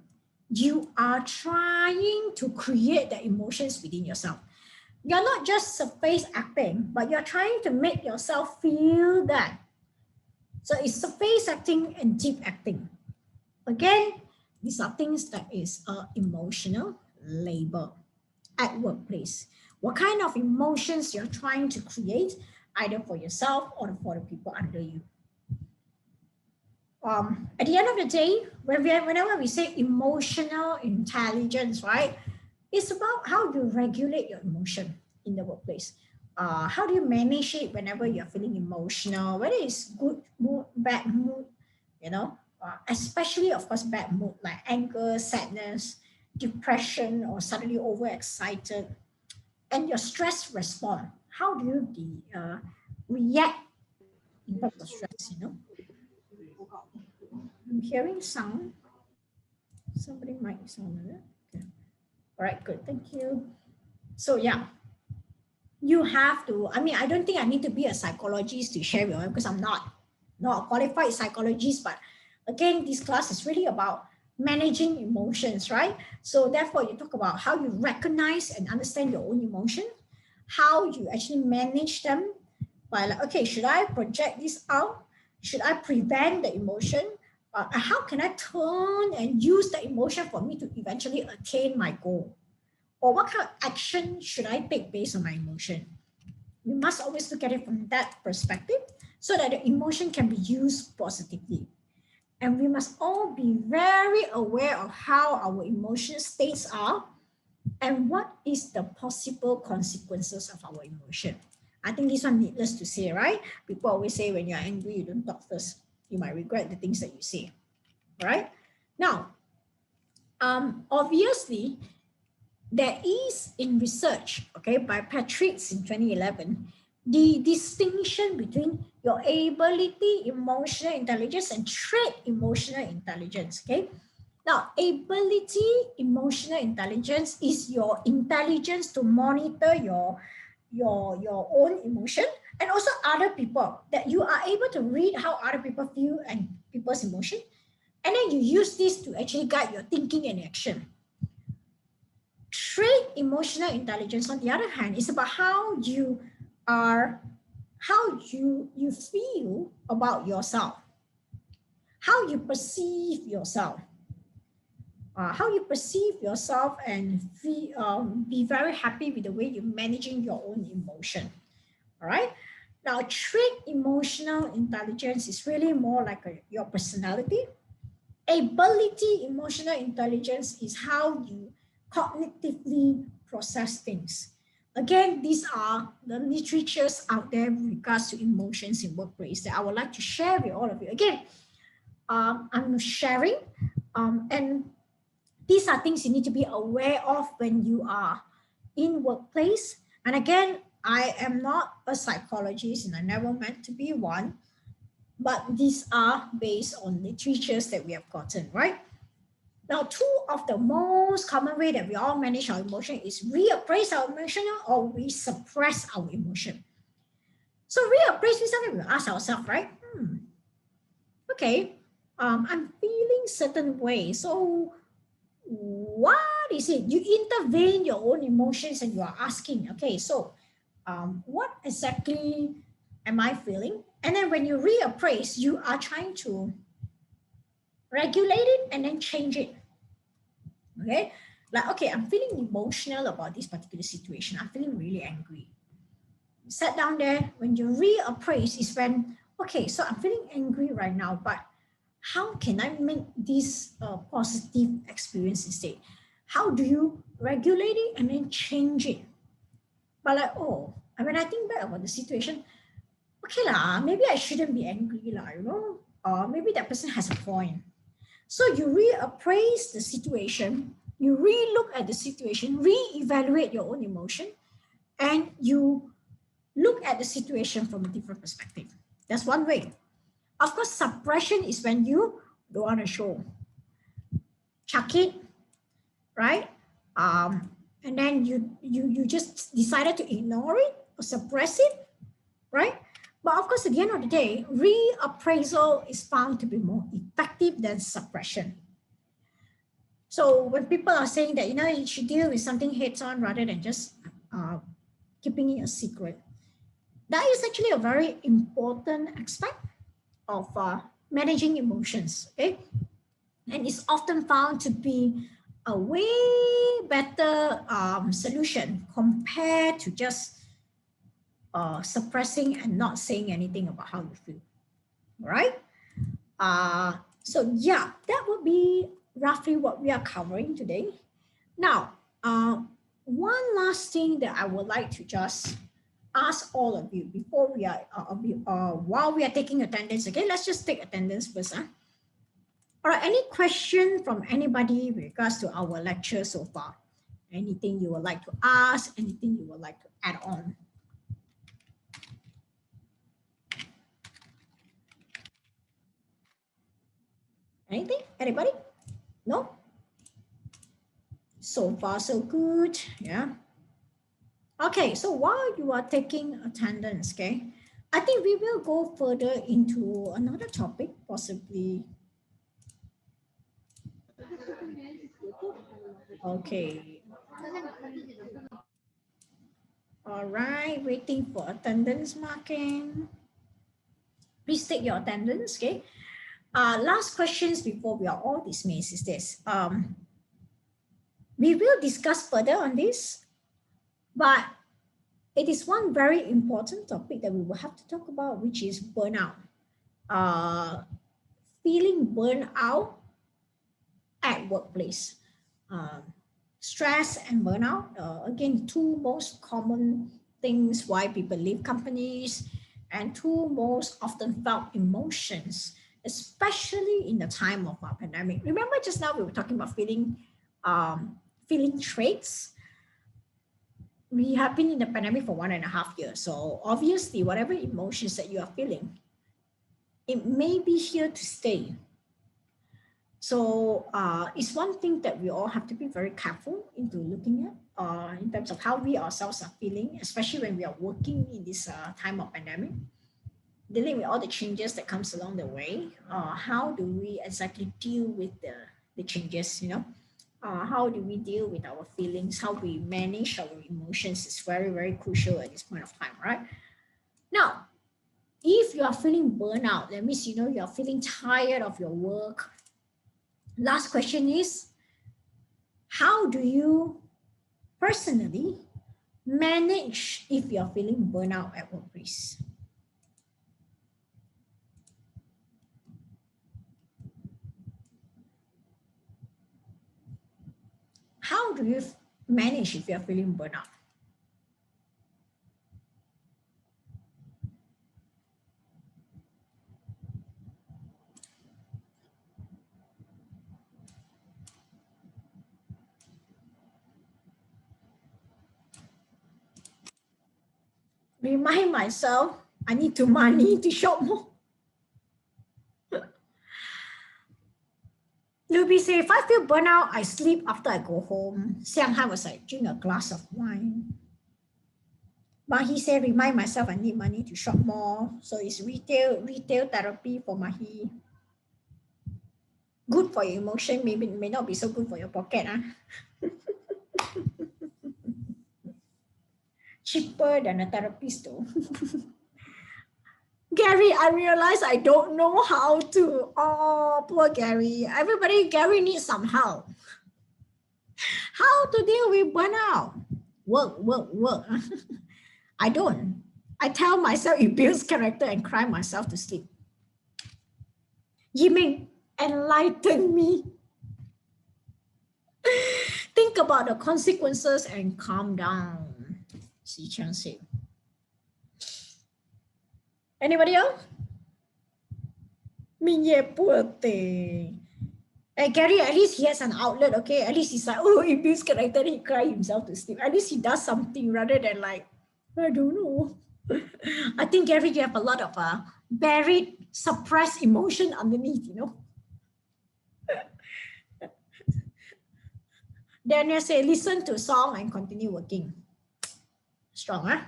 you are trying to create the emotions within yourself. You're not just surface acting, but you're trying to make yourself feel that. So it's surface acting and deep acting. Again, these are things that is emotional labor at workplace. What kind of emotions you're trying to create, either for yourself or for the people under you. At the end of the day, whenever we say emotional intelligence, right, it's about how you regulate your emotion in the workplace. How do you manage it whenever you're feeling emotional, whether it's good mood, bad mood, you know, especially, of course, bad mood like anger, sadness, depression, or suddenly overexcited, and your stress response. How do you react in terms of stress, you know? I'm hearing sound. Somebody might sound it. Okay. All right, good. Thank you. So yeah, you have to, I mean, I don't think I need to be a psychologist to share with you because I'm not a qualified psychologist, but again, this class is really about managing emotions, right? So therefore you talk about how you recognize and understand your own emotion, how you actually manage them by like, okay, should I project this out? Should I prevent the emotion? How can I turn and use the emotion for me to eventually attain my goal? Or what kind of action should I take based on my emotion? We must always look at it from that perspective so that the emotion can be used positively. And we must all be very aware of how our emotion states are and what is the possible consequences of our emotion. I think this one needless to say, right? People always say when you're angry, you don't talk first. You might regret the things that you say, right? Now, obviously, there is in research, okay, by Patrick's in 2011, the distinction between your ability, emotional intelligence, and trait emotional intelligence, okay? Now, ability, emotional intelligence is your intelligence to monitor your own emotion and also other people, that you are able to read how other people feel and people's emotion. And then you use this to actually guide your thinking and action. Trait emotional intelligence, on the other hand, is about how you are, how you feel about yourself, how you perceive yourself. How you perceive yourself and be very happy with the way you're managing your own emotion. All right. Now, trait emotional intelligence is really more like your personality. Ability emotional intelligence is how you cognitively process things. Again, these are the literatures out there with regards to emotions in workplace that I would like to share with all of you. Again, I'm sharing and these are things you need to be aware of when you are in workplace. And again, I am not a psychologist and I never meant to be one, but these are based on literatures that we have gotten, right? Now, two of the most common way that we all manage our emotion is reappraise our emotion or we suppress our emotion. So reappraise is something we ask ourselves, right? Okay, I'm feeling certain way. So what is it? You intervene your own emotions and you are asking, okay, so what exactly am I feeling? And then when you reappraise, you are trying to regulate it and then change it. Okay, like, okay, I'm feeling emotional about this particular situation. I'm feeling really angry. You sat down there, when you reappraise is when, okay, so I'm feeling angry right now, but how can I make this a positive experience instead? How do you regulate it and then change it? But like, oh, and when I think back about the situation, okay lah, maybe I shouldn't be angry lah, you know, or maybe that person has a point. So you reappraise the situation, you re-look at the situation, re-evaluate your own emotion, and you look at the situation from a different perspective. That's one way. Of course, suppression is when you don't want to show. Chuck it, right? And then you just decided to ignore it or suppress it, right? But of course, at the end of the day, reappraisal is found to be more effective than suppression. So when people are saying that, you know, you should deal with something heads on rather than just keeping it a secret, that is actually a very important aspect of managing emotions, okay? And it's often found to be a way better solution compared to just suppressing and not saying anything about how you feel, right? So yeah, that would be roughly what we are covering today. Now, one last thing that I would like to just ask all of you before we are, while we are taking attendance, okay, let's just take attendance first. Huh? All right, any question from anybody with regards to our lecture so far? Anything you would like to ask, anything you would like to add on? Anything, anybody? No? So far, so good, yeah. Okay, so while you are taking attendance, okay, I think we will go further into another topic, possibly. Okay. All right, waiting for attendance marking. Please take your attendance, okay? Last questions before we are all dismissed is this. We will discuss further on this, but it is one very important topic that we will have to talk about, which is burnout. Feeling burned out at workplace. Stress and burnout, again, two most common things why people leave companies, and two most often felt emotions, especially in the time of our pandemic. Remember just now we were talking about feeling traits. We have been in the pandemic for 1.5 years. So obviously, whatever emotions that you are feeling, it may be here to stay. So it's one thing that we all have to be very careful into looking at in terms of how we ourselves are feeling, especially when we are working in this time of pandemic, dealing with all the changes that comes along the way. How do we exactly deal with the changes, you know? How do we deal with our feelings? How we manage our emotions is very, very crucial at this point of time, right? Now, if you are feeling burnout, that means, you know, you are feeling tired of your work. Last question is, how do you personally manage if you're feeling burnout at workplace? How do you manage if you're feeling burnout? Remind myself I need to money to shop more. Luby say, if I feel burnout, I sleep after I go home. Xianghai was like, drink a glass of wine. Mahi said, remind myself I need money to shop more. So it's retail therapy for Mahi. Good for your emotion, maybe may not be so good for your pocket. Cheaper than a therapist though. Gary, I realize I don't know how to. Oh, poor Gary. Gary needs some help. How to deal with burnout? Work. I don't. I tell myself it builds character and cry myself to sleep. Yiming, enlighten me. Think about the consequences and calm down. Xi Chang said. Anybody else? Minye poor thing. Hey, Gary, at least he has an outlet, okay? At least he's like, oh, he builds character, he cries himself to sleep. At least he does something rather than like, I don't know. I think, Gary, you have a lot of buried, suppressed emotion underneath, you know? Daniel say, listen to song and continue working. Strong, huh?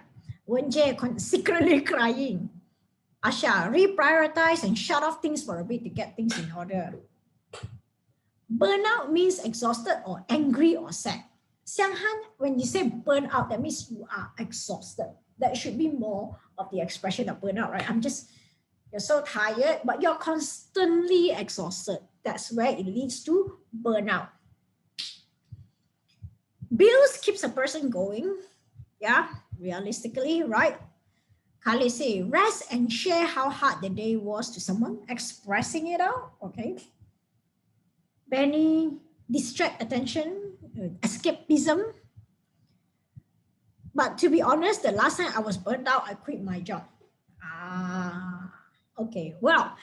Wenjie secretly crying. Asha, reprioritize and shut off things for a bit to get things in order. Burnout means exhausted or angry or sad. Xianghan, when you say burnout, that means you are exhausted. That should be more of the expression of burnout, right? You're so tired, but you're constantly exhausted. That's where it leads to burnout. Bills keeps a person going. Yeah, realistically, right? Kali say, rest and share how hard the day was to someone, expressing it out, okay? Benny, distract attention, escapism. But to be honest, the last time I was burnt out, I quit my job. Okay, well,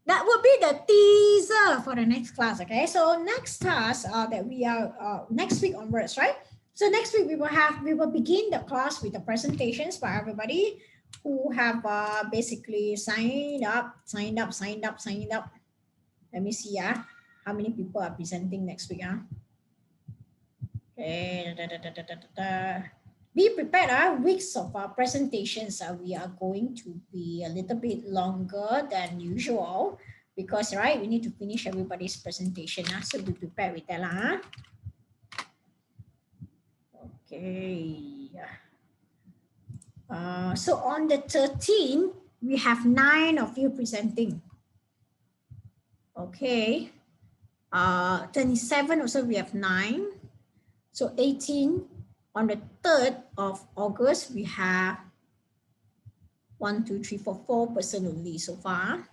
that will be the teaser for the next class, okay? So next class that we are, next week onwards, right? So next week we will begin the class with the presentations by everybody who have basically signed up. Let me see, how many people are presenting next week? Okay. Be prepared. Weeks of presentations. We are going to be a little bit longer than usual because, right, we need to finish everybody's presentation. So be prepared with that. Okay. So on the 13th, we have 9 of you presenting. Okay. 27 also we have 9. So 18. On the 3rd of August, we have 1, 2, 3, 4, 4 person only so far.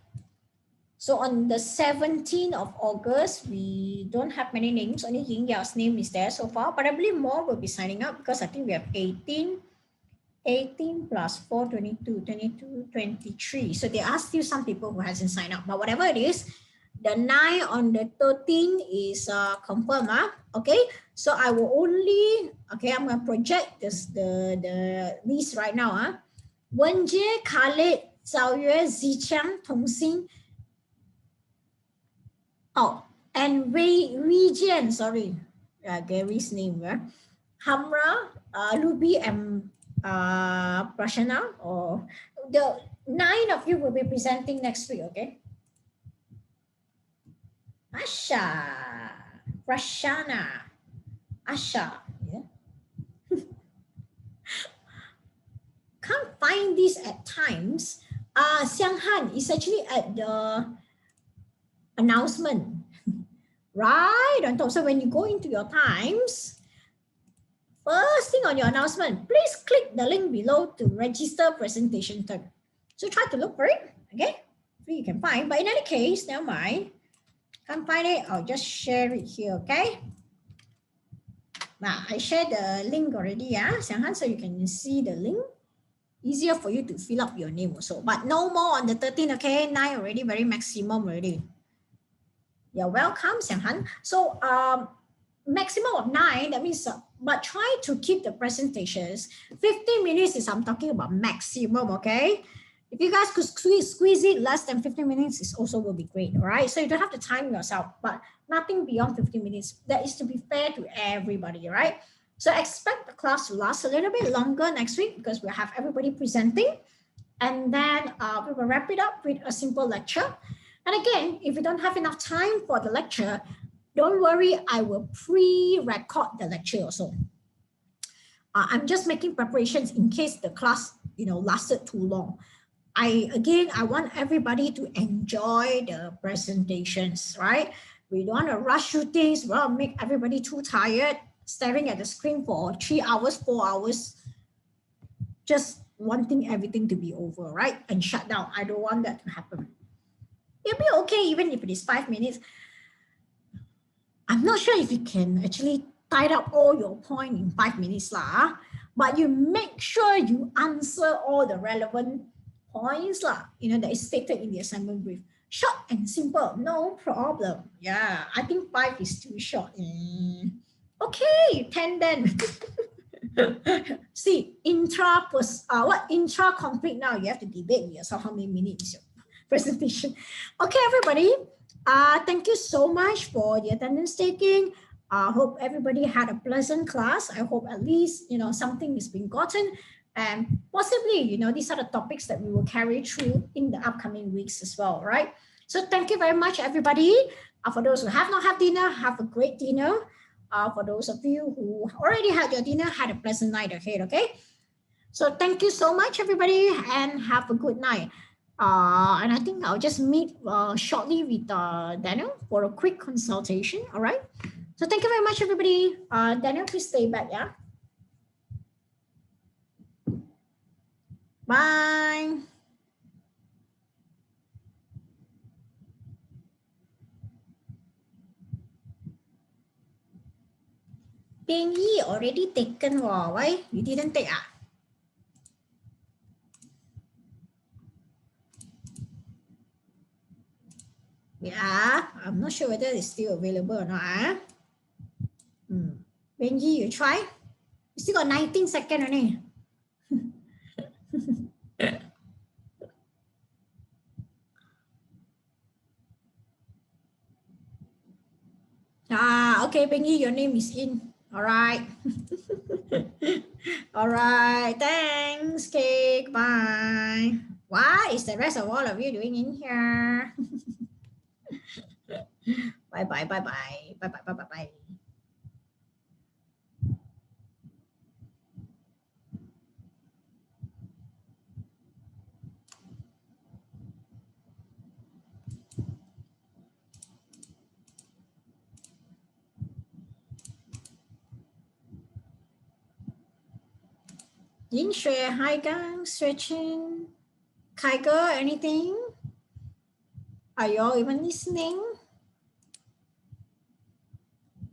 So on the 17th of August, we don't have many names. Only Ying Yao's name is there so far, but I believe more will be signing up because I think we have 18 plus 4, 22, 22, 23. So there are still some people who hasn't signed up, but whatever it is, the 9 on the 13th is confirmed. Okay, so I will only, okay, I'm going to project this, the list right now. Wenjie, Khalid, Zhao Yue, Ziqiang, Tongxin. Oh, and Wei Jian, sorry, Gary's name. Hamra, Luby, and Prashana, or the 9 of you will be presenting next week, okay? Asha, Prashana, Asha, yeah. Can't find this at times. Xiang Han is actually at the announcement, right on top. So when you go into your times, first thing on your announcement, please click the link below to register presentation term. So try to look for it, okay? So you can find, but in any case, never mind. Can't find it, I'll just share it here, okay? Now, I shared the link already, Xiang Han, so you can see the link. Easier for you to fill up your name also, but no more on the 13th, okay? 9 already, very maximum already. You're welcome, Xiang Han. So, maximum of 9, that means, but try to keep the presentations. 15 minutes is, I'm talking about maximum, okay? If you guys could squeeze it less than 15 minutes, it also will be great, all right? So you don't have to time yourself, but nothing beyond 15 minutes. That is to be fair to everybody, right? So expect the class to last a little bit longer next week because we'll have everybody presenting. And then we will wrap it up with a simple lecture. And again, if you don't have enough time for the lecture, don't worry, I will pre-record the lecture also. I'm just making preparations in case the class, lasted too long. I want everybody to enjoy the presentations, right? We don't want to rush through things. We don't want to make everybody too tired, staring at the screen for 3 hours, 4 hours, just wanting everything to be over, right? And shut down. I don't want that to happen. It'll be okay even if it is 5 minutes. I'm not sure if you can actually tie up all your point in 5 minutes, but you make sure you answer all the relevant points, that is stated in the assignment brief. Short and simple, no problem. Yeah, I think 5 is too short. Okay, 10 then. See, intra complete now. You have to debate with yourself how many minutes is your presentation. Okay, everybody. Thank you so much for the attendance taking. I hope everybody had a pleasant class. I hope at least, something is being gotten. And possibly, these are the topics that we will carry through in the upcoming weeks as well, right? So thank you very much, everybody. For those who have not had dinner, have a great dinner. For those of you who already had your dinner, had a pleasant night ahead, okay? So thank you so much, everybody, and have a good night. And I think I'll just meet shortly with Daniel for a quick consultation, all right? So thank you very much, everybody. Daniel, please stay back, yeah? Bye. Ping Yi already taken, why? You didn't take, Yeah, I'm not sure whether it's still available or not. Benji, you try? You still got 19 seconds only. Okay, Benji, your name is in. All right. All right. Thanks, Cake. Bye. What is the rest of all of you doing in here? Bye, bye, bye, bye. Bye, bye, bye, bye, bye. Ying Xue, Hai Gang, stretching. Tiger, anything? Are y'all even listening?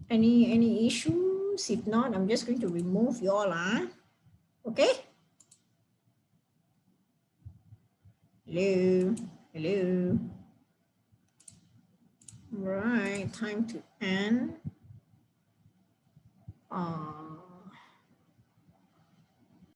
Any issues? If not, I'm just going to remove y'all. Okay? Hello? Hello? Right, time to end.